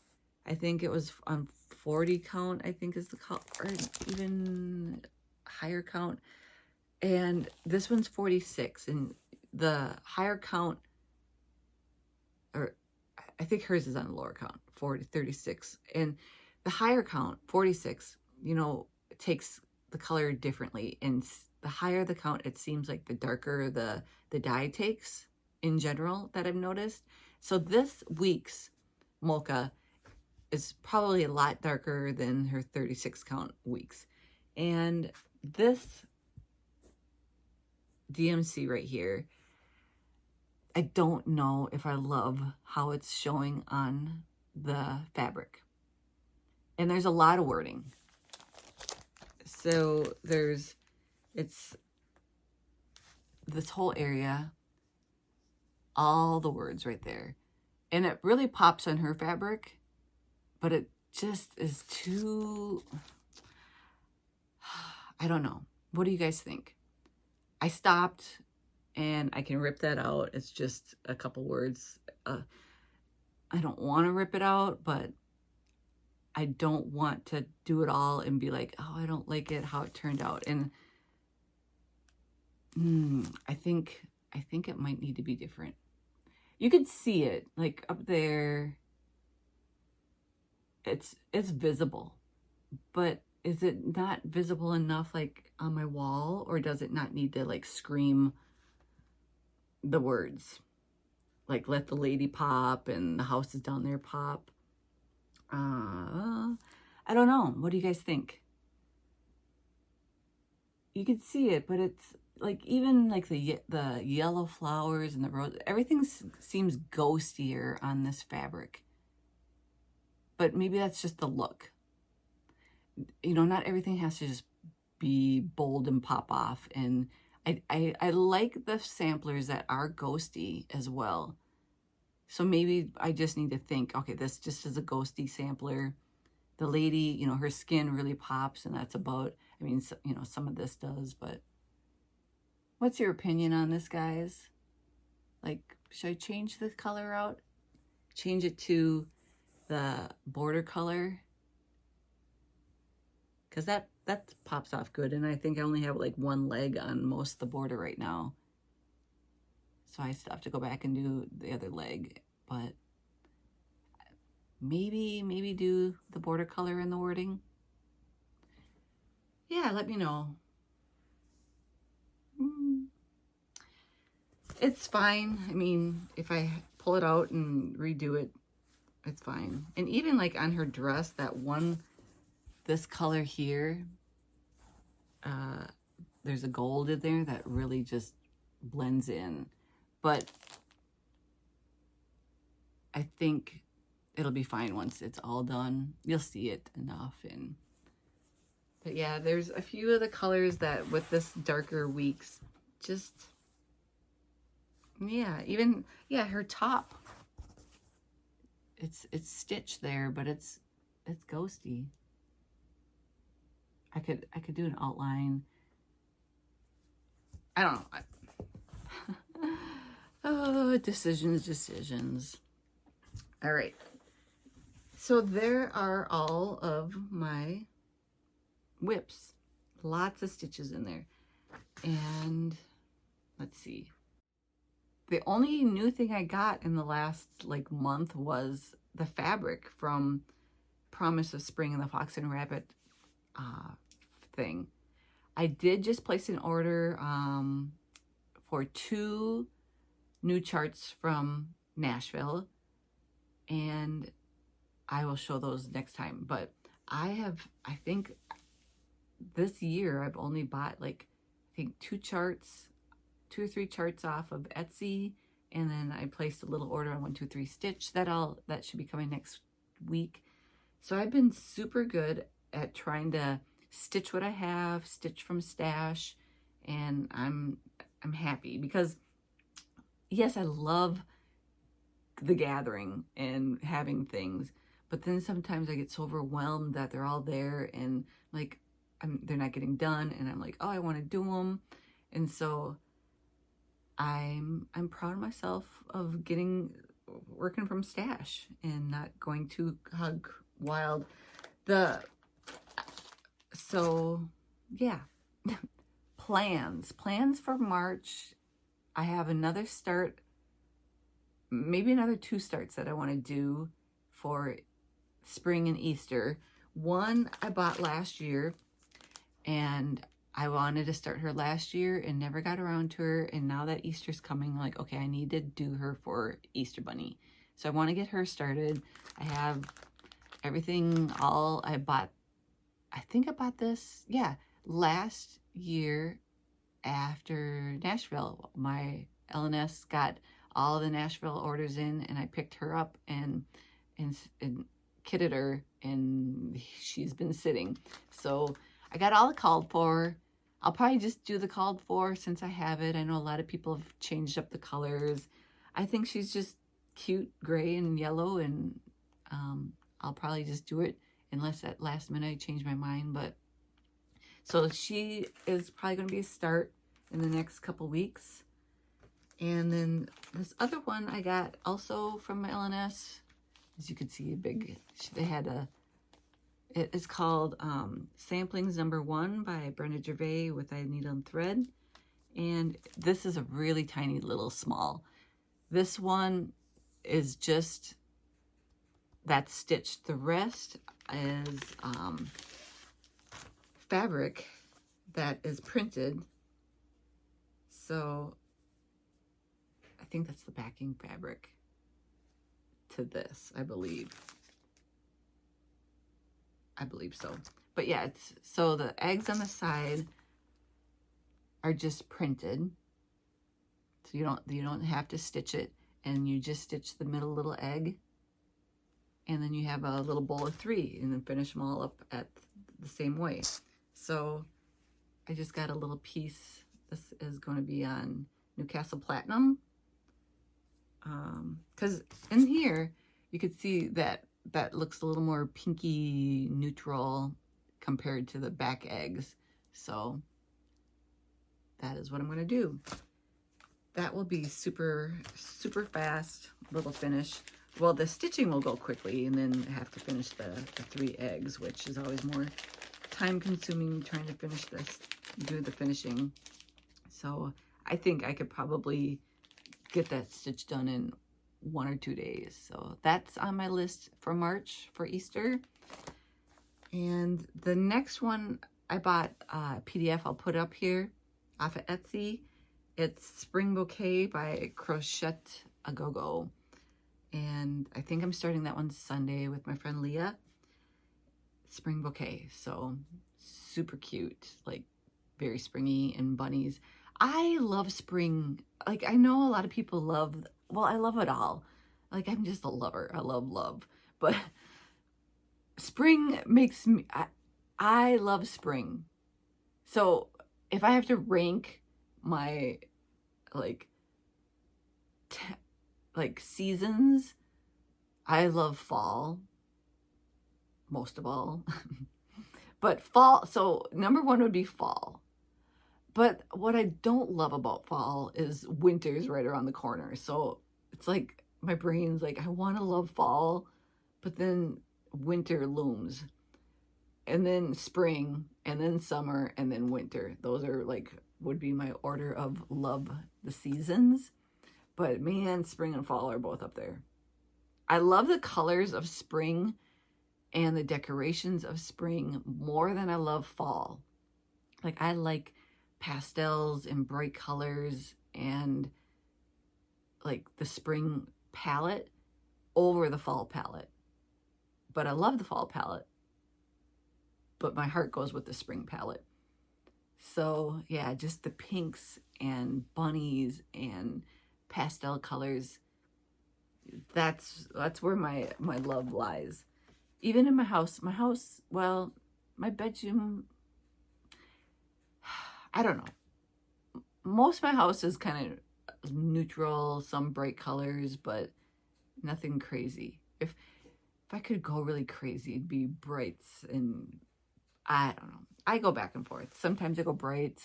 I think it was on 40 count, I think is the call, or even higher count. And this one's 46, and the higher count, or I think hers is on the lower count, 36. And the higher count, 46, you know, it takes the color differently. And the higher the count, it seems like the darker the dye takes in general that I've noticed. So this week's mocha is probably a lot darker than her 36 count weeks. And this DMC right here, I don't know if I love how it's showing on the fabric. And there's a lot of wording. So it's this whole area, all the words right there. And it really pops on her fabric, but it just is too, I don't know. What do you guys think? I stopped and I can rip that out. It's just a couple words. I don't want to rip it out, but I don't want to do it all and be like, oh, I don't like it, how it turned out. And I think it might need to be different. You could see it like up there. It's visible, but is it not visible enough like on my wall, or does it not need to like scream the words? Like let the lady pop and the house is down there pop. I don't know. What do you guys think? You can see it, but it's like even like the yellow flowers and the rose, everything seems ghostier on this fabric. But maybe that's just the look. You know, not everything has to just be bold and pop off. And I like the samplers that are ghosty as well. So maybe I just need to think, okay, this just is a ghosty sampler. The lady, you know, her skin really pops, and that's about, I mean, so, you know, some of this does, but what's your opinion on this, guys? Like, should I change the color out? Change it to the border color? Because that pops off good, and I think I only have like one leg on most of the border right now. So I still have to go back and do the other leg, but maybe do the border color in the wording. Yeah, let me know. It's fine. I mean, if I pull it out and redo it, it's fine. And even like on her dress, that one, this color here, there's a gold in there that really just blends in. But I think it'll be fine once it's all done. You'll see it enough. But yeah, there's a few of the colors that with this darker weeks, just, yeah, even, yeah, her top, it's stitched there, but it's ghosty. I could do an outline. I don't know. Oh, decisions. All right. So there are all of my whips. Lots of stitches in there. And let's see. The only new thing I got in the last like month was the fabric from Promise of Spring and the Fox and Rabbit thing. I did just place an order for 2 new charts from Nashville, and I will show those next time. But I think this year I've only bought like, I think 2 or 3 charts off of Etsy, and then I placed a little order on 123 Stitch that should be coming next week. So I've been super good at trying to stitch what I have, stitch from stash, and I'm happy because yes, I love the gathering and having things, but then sometimes I get so overwhelmed that they're all there and like they're not getting done, and I'm like, oh, I want to do them. And so I'm proud of myself of working from stash and not going too hog wild. So yeah, plans for March. I have another start, maybe another 2 starts that I want to do for spring and Easter. One I bought last year, And I wanted to start her last year and never got around to her. And now that Easter's coming, I'm like, okay, I need to do her for Easter Bunny. So I want to get her started. I have everything all, I think I bought this, yeah, last year after Nashville. My LNS got all the Nashville orders in, and I picked her up and kitted her, and she's been sitting. So I got all the called for. I'll probably just do the called for since I have it. I know a lot of people have changed up the colors. I think she's just cute gray and yellow, and I'll probably just do it unless at last minute I change my mind. But so she is probably going to be a start in the next couple weeks. And then this other one I got also from my LNS. As you can see, they had it is called Samplings No.1 by Brenda Gervais with a needle and thread. And this is a really tiny little small. This one is just that stitched. The rest is fabric that is printed. So I think that's the backing fabric to this, I believe so. But yeah, so the eggs on the side are just printed. So you don't have to stitch it, and you just stitch the middle little egg, and then you have a little bowl of 3, and then finish them all up at the same way. So I just got a little piece. This is going to be on Newcastle Platinum. Because in here, you could see that looks a little more pinky neutral compared to the back eggs. So that is what I'm going to do. That will be super, super fast little finish. Well, the stitching will go quickly, and then I have to finish the 3 eggs, which is always more time consuming trying to finish this, do the finishing. So I think I could probably get that stitch done in 1 or 2 days. So that's on my list for March for Easter. And the next one I bought a PDF I'll put up here off of Etsy. It's Spring Bouquet by Crochet A Go-Go. And I think I'm starting that one Sunday with my friend Lila. Spring Bouquet. So super cute, like very springy and bunnies. I love spring. Like, I know a lot of people love, well, I love it all. Like, I'm just a lover. I love love. But spring makes me, I love spring. So if I have to rank my, like seasons, I love fall most of all. But fall, so #1 would be fall. But what I don't love about fall is winter's right around the corner. So it's like my brain's like, I want to love fall, but then winter looms. And then spring, and then summer, and then winter. Those are like, would be my order of love the seasons. But man, spring and fall are both up there. I love the colors of spring and the decorations of spring more than I love fall. Like, I like pastels and bright colors and like the spring palette over the fall palette. But I love the fall palette, but my heart goes with the spring palette. So yeah, just the pinks and bunnies and pastel colors, that's where my love lies. Even in my house, well, my bedroom, I don't know. Most of my house is kind of neutral, some bright colors, but nothing crazy. If I could go really crazy, it'd be brights, and I don't know. I go back and forth. Sometimes I go bright.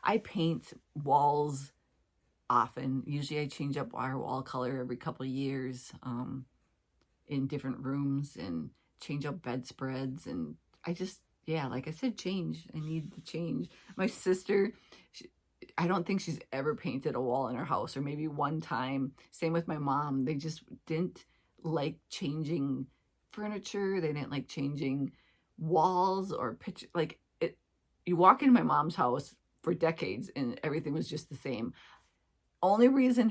I paint walls often. Usually I change up our wall color every couple of years in different rooms, and change up bedspreads, and I just, yeah, like I said, change. I need to change. My sister, I don't think she's ever painted a wall in her house, or maybe one time. Same with my mom. They just didn't like changing furniture. They didn't like changing walls or picture. Like, you walk into my mom's house for decades and everything was just the same. Only reason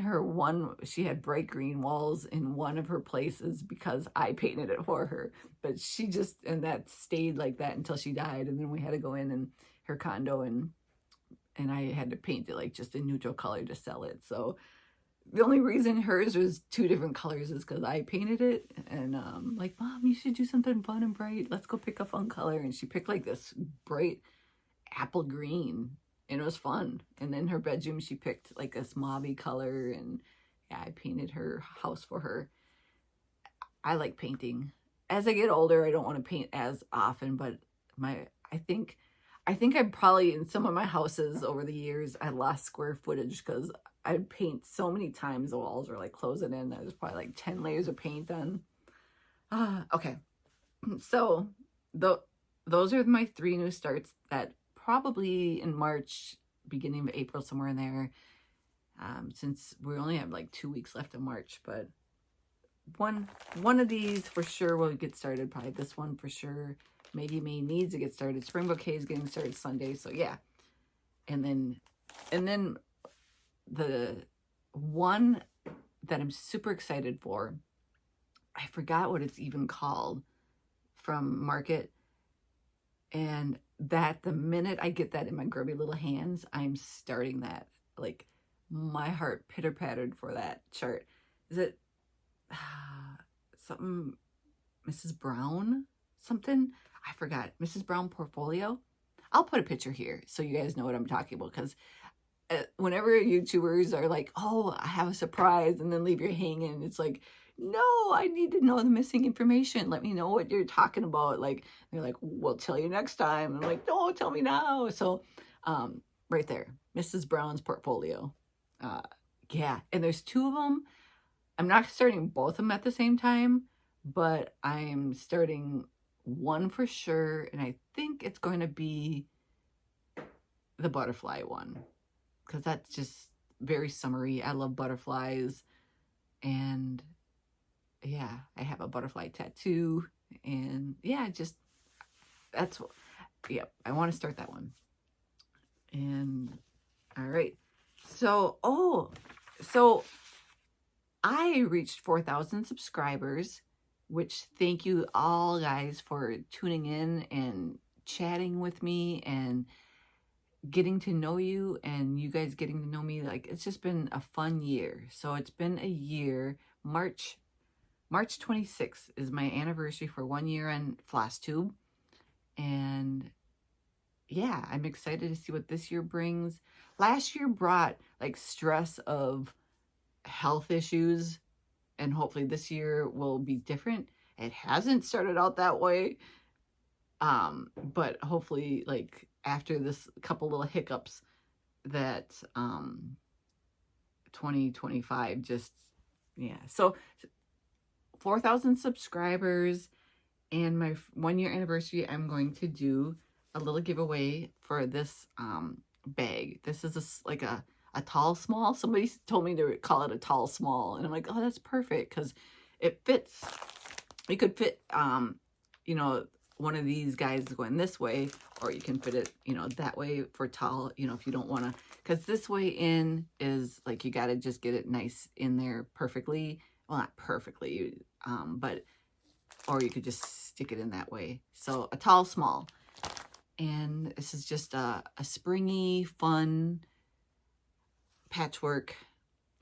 she had bright green walls in one of her places because I painted it for her. But she just, and that stayed like that until she died. And then we had to go in and her condo and I had to paint it like just a neutral color to sell it. So the only reason hers was 2 different colors is because I painted it. And like, Mom, you should do something fun and bright. Let's go pick a fun color. And she picked like this bright apple green. And it was fun. And then her bedroom, she picked like this mauve color. And yeah, I painted her house for her. I like painting. As I get older, I don't want to paint as often. But I think I probably, in some of my houses over the years, I lost square footage because I paint so many times the walls are like closing in. There's probably like 10 layers of paint on. Okay. So those are my 3 new starts that probably in March, beginning of April, somewhere in there, since we only have like 2 weeks left of March, but one of these for sure will get started. Probably this one for sure. Maybe May needs to get started. Spring Bouquet is getting started Sunday, so yeah. And then the one that I'm super excited for, I forgot what it's even called, from Market. And that the minute I get that in my grubby little hands, I'm starting that. Like, my heart pitter-pattered for that chart. Is it something Mrs. Brown? Something? I forgot. Mrs. Brown Portfolio? I'll put a picture here so you guys know what I'm talking about, because whenever YouTubers are like, oh, I have a surprise, and then leave you hanging, it's like, no, I need to know the missing information. Let me know what you're talking about. Like, they're like, we'll tell you next time. I'm like, no, tell me now. So right there, Mrs. Brown's Portfolio. Yeah, and there's 2 of them. I'm not starting both of them at the same time, but I'm starting one for sure, and I think it's going to be the butterfly one, because that's just very summery. I love butterflies, and yeah, I have a butterfly tattoo, and yeah, I want to start that one. And all right, so I reached 4,000 subscribers, which thank you all guys for tuning in and chatting with me and getting to know you, and you guys getting to know me. Like, it's just been a fun year. So it's been a year. March 26th is my anniversary for 1 year on flosstube. And yeah, I'm excited to see what this year brings. Last year brought like stress of health issues, and hopefully this year will be different. It hasn't started out that way, but hopefully, like, after this couple little hiccups, that 2025 just, yeah. So 4,000 subscribers, and my 1 year anniversary, I'm going to do a little giveaway for this bag. This is like a tall small. Somebody told me to call it a tall small, and I'm like, oh, that's perfect, because it fits. You could fit you know, one of these guys going this way, or you can fit it, you know, that way for tall, you know, if you don't want to, because this way in is like, you got to just get it nice in there perfectly. Well, not perfectly, but, or you could just stick it in that way. So a tall small. And this is just a springy, fun patchwork.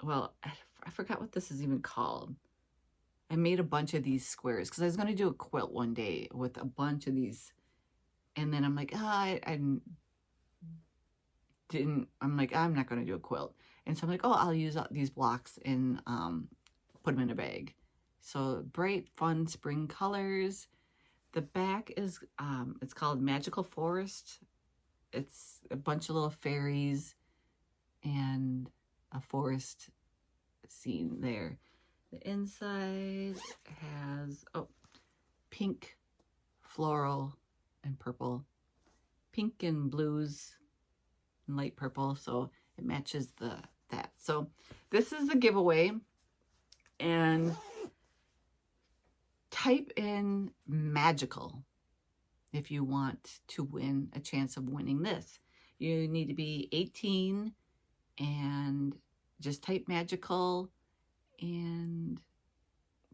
Well, I forgot what this is even called. I made a bunch of these squares because I was going to do a quilt one day with a bunch of these. And then I'm like, I'm not going to do a quilt. And so I'm like, oh, I'll use these blocks and put them in a bag. So bright, fun spring colors. The back is, it's called Magical Forest. It's a bunch of little fairies and a forest scene there. The inside has, pink, floral, and purple. Pink and blues and light purple, so it matches that. So this is the giveaway, and type in magical. if you want to win a chance of winning this. You need to be 18 and just type magical, and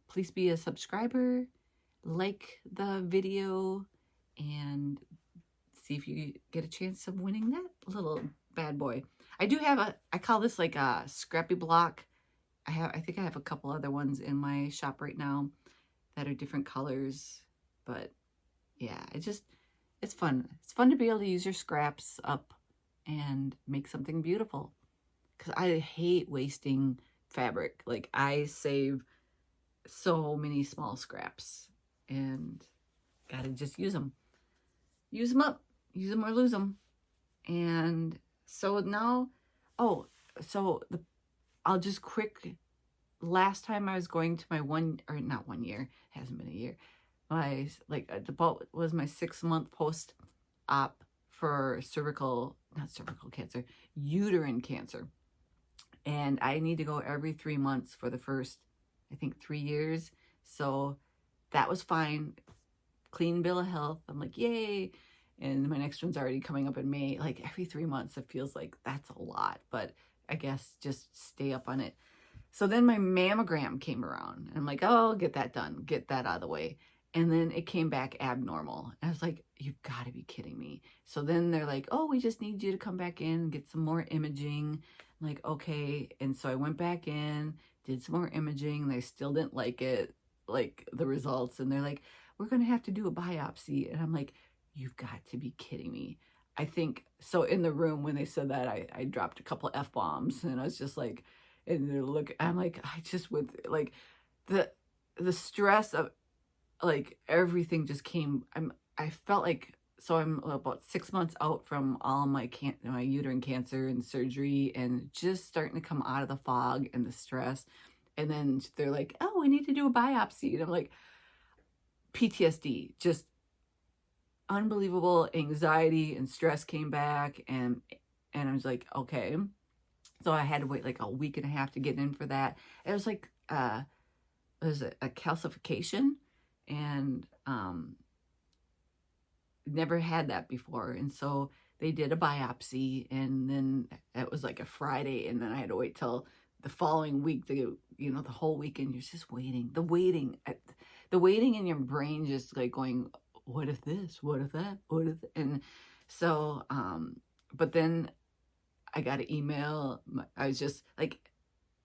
please be a subscriber, like the video, and see if you get a chance of winning that little bad boy. I do have I call this like a scrappy block. I think I have a couple other ones in my shop right now that are different colors, but yeah, it's fun. It's fun to be able to use your scraps up and make something beautiful, because I hate wasting fabric. Like, I save so many small scraps and gotta just use them. Use them up. Use them or lose them. And so now, I'll just quick, last time I was going to my not 1 year, it hasn't been a year, was my 6-month post-op for uterine cancer. And I need to go every 3 months for the first, I think, 3 years. So that was fine. Clean bill of health. I'm like, yay. And my next one's already coming up in May. Like, every 3 months, it feels like that's a lot. But I guess just stay up on it. So then my mammogram came around. And I'm like, oh, I'll get that done. Get that out of the way. And then it came back abnormal. And I was like, you've got to be kidding me. So then they're like, oh, we just need you to come back in and get some more imaging. I'm like, okay. And so I went back in, did some more imaging. They still didn't like it, like the results. And they're like, we're going to have to do a biopsy. And I'm like, you've got to be kidding me. I think, so in the room when they said that, I dropped a couple F-bombs, and I was just like, and I'm like, I just went, like, the stress of, like, everything just came. I felt like, so I'm about 6 months out from all my uterine cancer and surgery, and just starting to come out of the fog and the stress. And then they're like, oh, we need to do a biopsy. And I'm like, PTSD, just unbelievable anxiety and stress came back. And I was like, okay. So I had to wait like a week and a half to get in for that. It was like, it was a calcification, and never had that before. And so they did a biopsy, and then it was like a Friday, and then I had to wait till the following week to, the whole weekend. You're just waiting. The waiting in your brain, just like going, what if this? What if that? What if? And so, but then I got an email. I was just like,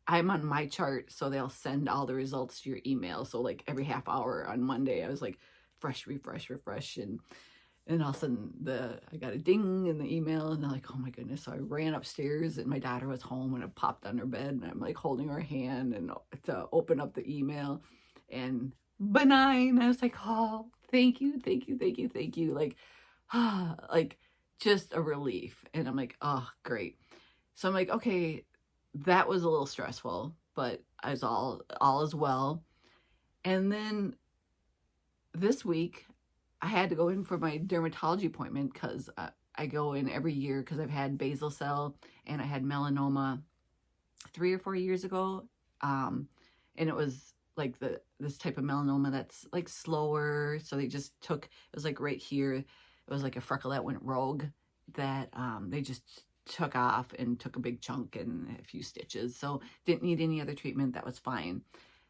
I'm on my chart, so they'll send all the results to your email. So like every half hour on Monday, I was like, refresh. And all of a sudden I got a ding in the email, and they're like, oh my goodness. So I ran upstairs, and my daughter was home, and I popped on her bed, and I'm like holding her hand and to open up the email, and benign. I was like, oh, thank you. Like, like just a relief. And I'm like, oh, great. So I'm like, okay, that was a little stressful, but I was all is well. And then this week I had to go in for my dermatology appointment, because I go in every year, because I've had basal cell and I had melanoma 3 or 4 years ago. And it was like this type of melanoma that's like slower. So they just took, it was like right here, it was like a freckle that went rogue that they just took off and took a big chunk and a few stitches. So didn't need any other treatment. That was fine.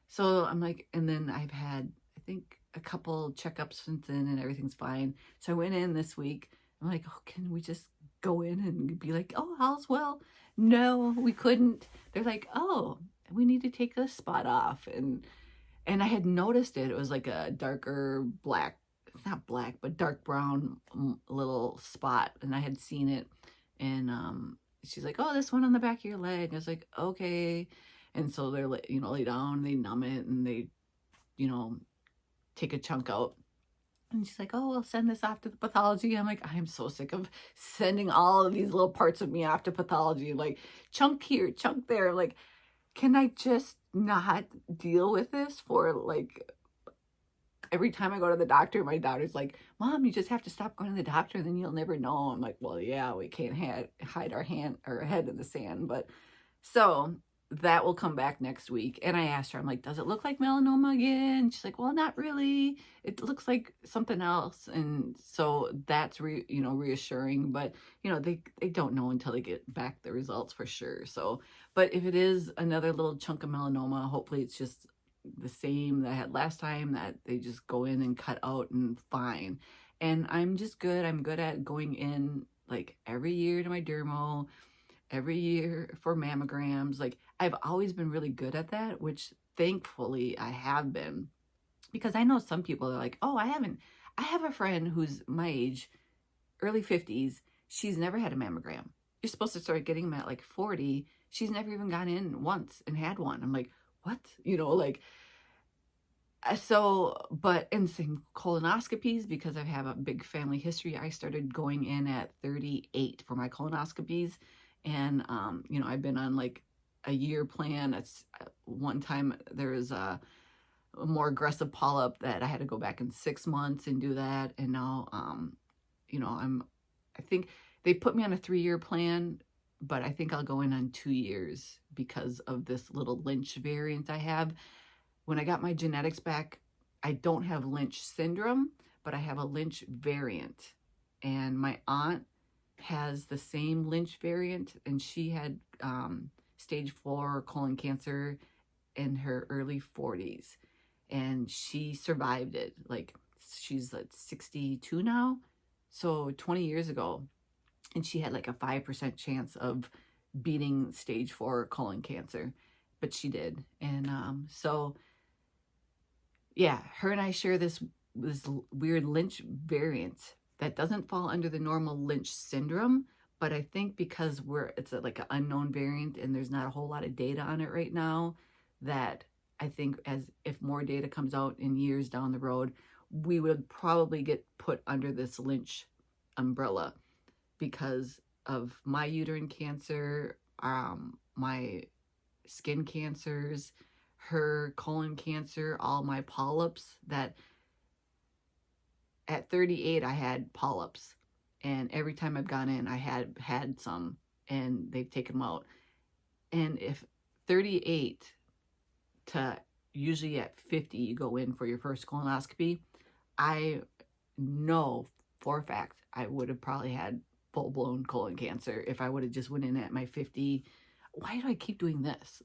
So I'm like, and then I've had, I think, a couple checkups since then, and everything's fine. So I went in this week. I'm like, oh, can we just go in and be like, oh, all's well? No, we couldn't. They're like, oh, we need to take this spot off. And I had noticed it. It was like a darker black, not black, but dark brown little spot. And I had seen it. And she's like, oh, this one on the back of your leg. I was like, okay. And so they're, lay down, they numb it, and they, take a chunk out. And she's like, oh, we'll send this off to the pathology. I'm like, I am so sick of sending all of these little parts of me off to pathology. Like, chunk here, chunk there. Like, can I just not deal with this for, like, every time I go to the doctor, my daughter's like, Mom, you just have to stop going to the doctor, then you'll never know. I'm like, well, yeah, we can't hide our head in the sand. But so that will come back next week. And I asked her, I'm like, does it look like melanoma again? She's like, well, not really. It looks like something else. And so that's, reassuring. But, they don't know until they get back the results for sure. So, but if it is another little chunk of melanoma, hopefully it's just the same that I had last time, that they just go in and cut out and fine. And I'm just good. I'm good at going in like every year to my dermo, every year for mammograms. Like, I've always been really good at that, which thankfully I have been, because I know some people are like, oh, I have a friend who's my age, early 50s. She's never had a mammogram. You're supposed to start getting them at like 40. She's never even gone in once and had one. I'm like, what? And same colonoscopies, because I have a big family history. I started going in at 38 for my colonoscopies. And, I've been on like a year plan. It's one time there was a more aggressive polyp that I had to go back in 6 months and do that. And now, I think they put me on a 3-year plan, but I think I'll go in on 2 years because of this little Lynch variant I have. When I got my genetics back, I don't have Lynch syndrome, but I have a Lynch variant. And my aunt has the same Lynch variant, and she had stage 4 colon cancer in her early 40s. And she survived it. Like, she's like 62 now, so 20 years ago. And she had like a 5% chance of beating stage 4 colon cancer, but she did. And so yeah, her and I share this weird Lynch variant that doesn't fall under the normal Lynch syndrome, but I think because it's like an unknown variant and there's not a whole lot of data on it right now, that I think if more data comes out in years down the road, we would probably get put under this Lynch umbrella because of my uterine cancer, my skin cancers, her colon cancer, all my polyps. That at 38 I had polyps, and every time I've gone in I had some, and they've taken them out. And if 38 to usually at 50 you go in for your first colonoscopy, I know for a fact I would have probably had full-blown colon cancer if I would have just went in at my 50. Why do I keep doing this?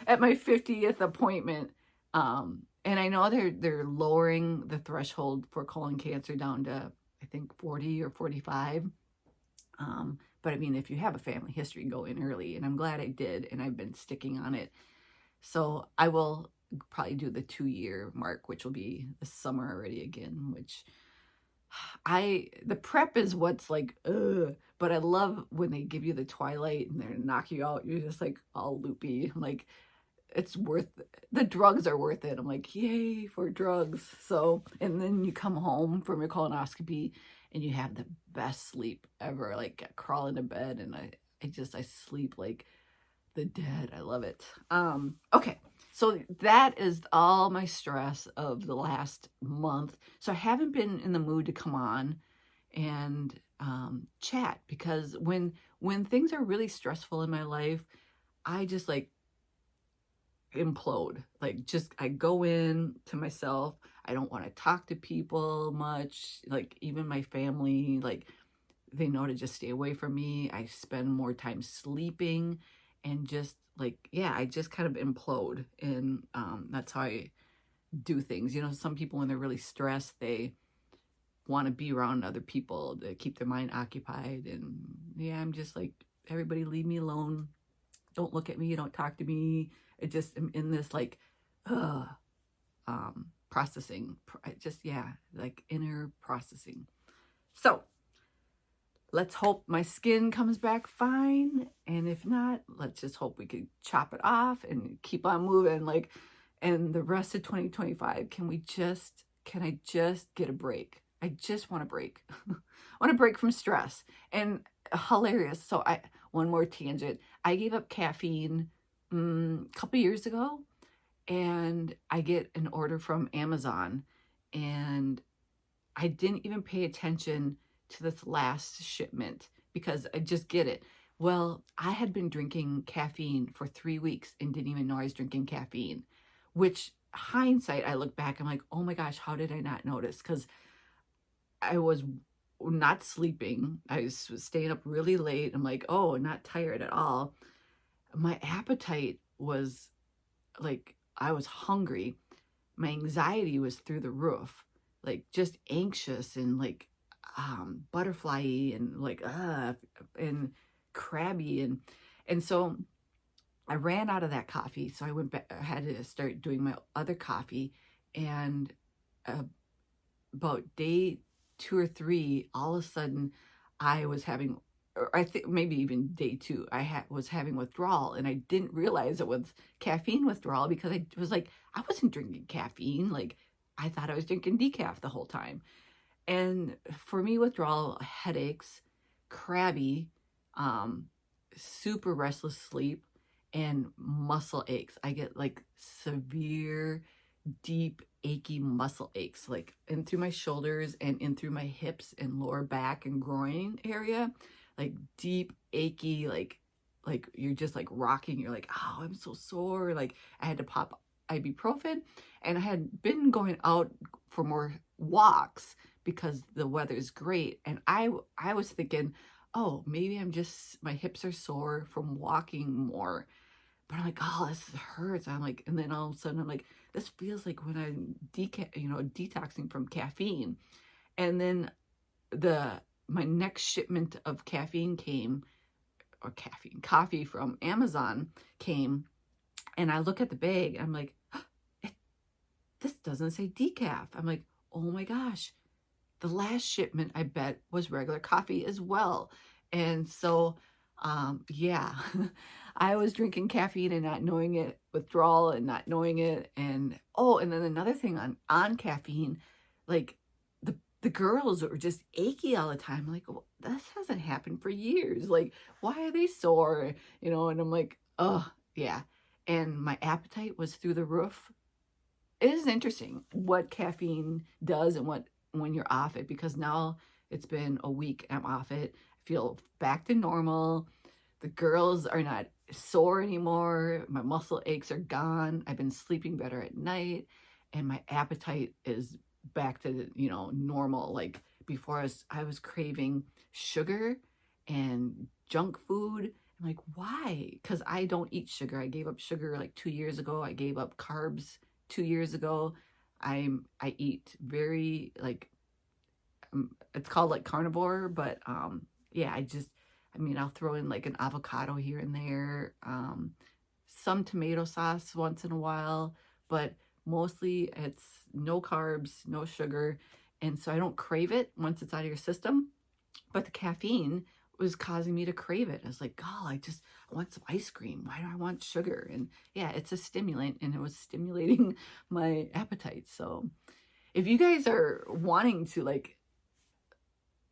At my 50th appointment. And I know they're lowering the threshold for colon cancer down to, I think, 40 or 45. But I mean, if you have a family history, go in early. And I'm glad I did, and I've been sticking on it. So I will probably do the 2-year mark, which will be the summer already again, which the prep is what's like, ugh. But I love when they give you the twilight and they knock you out. You're just like all loopy. Like, the drugs are worth it. I'm like, yay for drugs. So, and then you come home from your colonoscopy and you have the best sleep ever. Like, I crawl into bed and I sleep like the dead. I love it. Okay. So that is all my stress of the last month. So I haven't been in the mood to come on and chat, because when things are really stressful in my life, I just like implode. Like, just I go in to myself. I don't want to talk to people much. Like, even my family, like, they know to just stay away from me. I spend more time sleeping and just like, yeah, I just kind of implode. And that's how I do things. Some people, when they're really stressed, they want to be around other people to keep their mind occupied. And yeah, I'm just like, everybody leave me alone. Don't look at me. Don't talk to me. I just am in this like, processing. Like inner processing. So let's hope my skin comes back fine. And if not, let's just hope we could chop it off and keep on moving. Like, and the rest of 2025, can I just get a break? I just want a break. I want a break from stress. And hilarious. So one more tangent. I gave up caffeine a couple years ago, and I get an order from Amazon, and I didn't even pay attention to this last shipment because I just get it. Well, I had been drinking caffeine for 3 weeks and didn't even know I was drinking caffeine, which hindsight, I look back, I'm like, oh my gosh, how did I not notice? Because I was not sleeping. I was staying up really late. I'm like, oh, not tired at all. My appetite was like, I was hungry. My anxiety was through the roof, like just anxious and like butterfly and like and crabby and so I ran out of that coffee. So I went back, I had to start doing my other coffee, and uh, about day 2 or 3, all of a sudden I was having, or I think maybe even day 2, was having withdrawal, and I didn't realize it was caffeine withdrawal because I was like, I wasn't drinking caffeine. Like I thought I was drinking decaf the whole time. And for me, withdrawal, headaches, crabby, super restless sleep, and muscle aches. I get like severe, deep, achy muscle aches, like in through my shoulders and in through my hips and lower back and groin area, like deep, achy, like you're just like rocking. You're like, oh, I'm so sore. Like I had to pop ibuprofen, and I had been going out for more walks because the weather's great, and I was thinking, oh, maybe I'm just, my hips are sore from walking more. But I'm like, oh, this hurts. I'm like, and then all of a sudden I'm like, this feels like when I'm detoxing from caffeine. And then my next shipment of coffee from Amazon came, and I look at the bag, I'm like, this doesn't say decaf. I'm like, oh my gosh, the last shipment I bet was regular coffee as well. And so, yeah, I was drinking caffeine and not knowing it, withdrawal and not knowing it. And, oh, and then another thing on caffeine, like the girls were just achy all the time. Like, well, this hasn't happened for years. Like, why are they sore? And I'm like, oh, yeah. And my appetite was through the roof. It is interesting what caffeine does and when you're off it, because now it's been a week, I'm off it. I feel back to normal. The girls are not sore anymore. My muscle aches are gone. I've been sleeping better at night, and my appetite is back to normal. Like before, I was craving sugar and junk food. I'm like, why? Because I don't eat sugar. I gave up sugar like 2 years ago. I gave up carbs 2 years ago. I eat very like, it's called like carnivore, but yeah, I'll throw in like an avocado here and there, some tomato sauce once in a while, but mostly it's no carbs, no sugar. And so I don't crave it once it's out of your system. But the caffeine was causing me to crave it. I was like, oh, I want some ice cream. Why do I want sugar? And yeah, it's a stimulant, and it was stimulating my appetite. So if you guys are wanting to like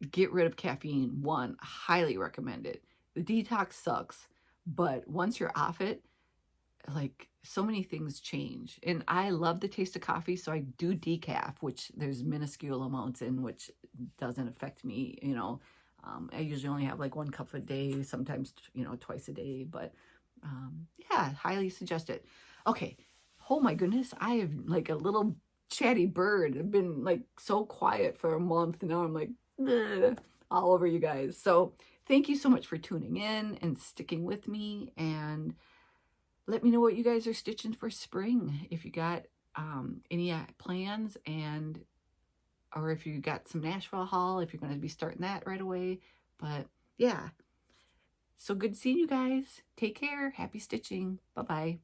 get rid of caffeine, one, highly recommend it. The detox sucks, but once you're off it, like so many things change. And I love the taste of coffee, so I do decaf, which there's minuscule amounts in, which doesn't affect me. I usually only have like 1 cup a day, sometimes twice a day, but yeah, highly suggest it. Okay, oh my goodness, I have like a little chatty bird. I've been like so quiet for a month, and now I'm like all over you guys. So thank you so much for tuning in and sticking with me, and let me know what you guys are stitching for spring. If you got any plans, or if you got some Nashville haul, if you're going to be starting that right away. But yeah, so good seeing you guys. Take care. Happy stitching. Bye-bye.